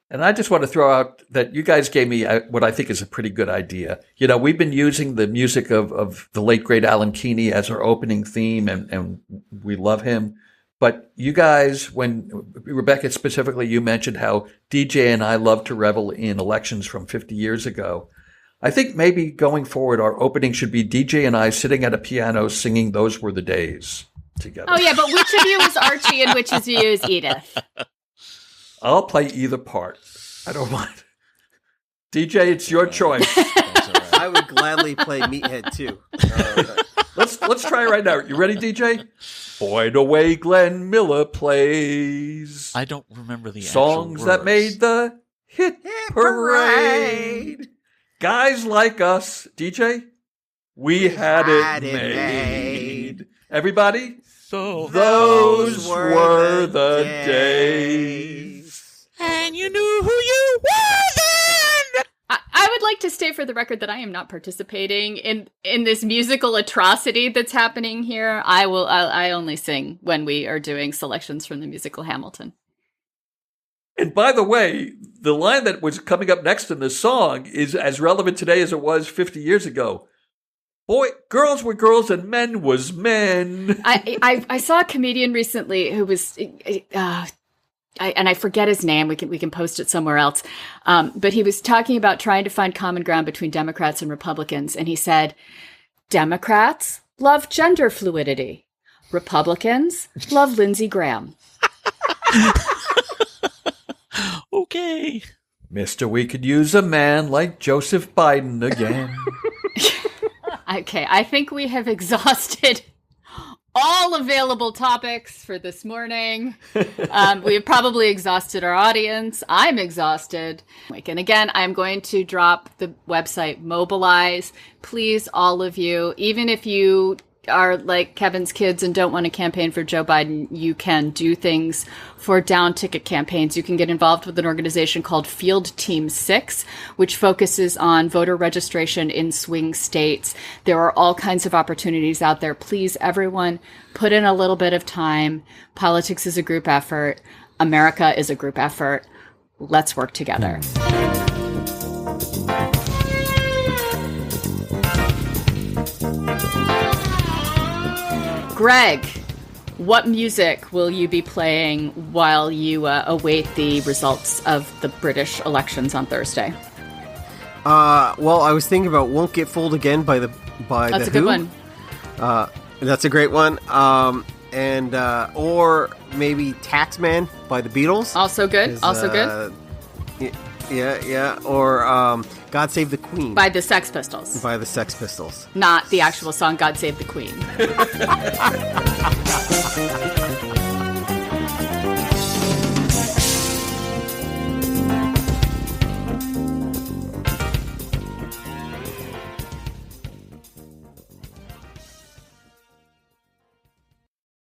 And I just want to throw out that you guys gave me what I think is a pretty good idea. We've been using the music of the late, great Alan Keeney as our opening theme, and we love him. But you guys, when Rebecca specifically, you mentioned how DJ and I love to revel in elections from 50 years ago. I think maybe going forward, our opening should be DJ and I sitting at a piano singing "Those Were the Days" together. Oh, yeah, but which of you is Archie and which of you is Edith? I'll play either part. I don't mind. DJ, it's your choice. I would gladly play Meathead too. Let's try it right now. You ready, DJ? Boy, the way Glenn Miller plays. I don't remember the songs actual that words. made the hit parade. Guys like us, DJ, we had it made. Everybody? So those were the days. And you knew who you were then! I would like to state for the record that I am not participating in this musical atrocity that's happening here. I only sing when we are doing selections from the musical Hamilton. And by the way, the line that was coming up next in the song is as relevant today as it was 50 years ago. Boy, girls were girls and men was men. I saw a comedian recently who was, I forget his name. We can post it somewhere else. But he was talking about trying to find common ground between Democrats and Republicans, and he said, Democrats love gender fluidity. Republicans love Lindsey Graham. Okay. Mister, we could use a man like Joseph Biden again. Okay, I think we have exhausted all available topics for this morning. We have probably exhausted our audience. I'm exhausted. And again, I'm going to drop the website Mobilize. Please, all of you, even if you are like Kevin's kids and don't want to campaign for Joe Biden, you can do things for down ticket campaigns. You can get involved with an organization called Field Team 6, which focuses on voter registration in swing states. There are all kinds of opportunities out there. Please, everyone, put in a little bit of time. Politics is a group effort. America is a group effort. Let's work together. Greg, what music will you be playing while you await the results of the British elections on Thursday? Well, I was thinking about "Won't Get Fooled Again" by the That's a Who. good one. That's a great one. And or maybe "Taxman" by the Beatles. Also good. Also good. Yeah. Or "God Save the Queen" By the Sex Pistols. by the Sex Pistols. Not the actual song "God Save the Queen."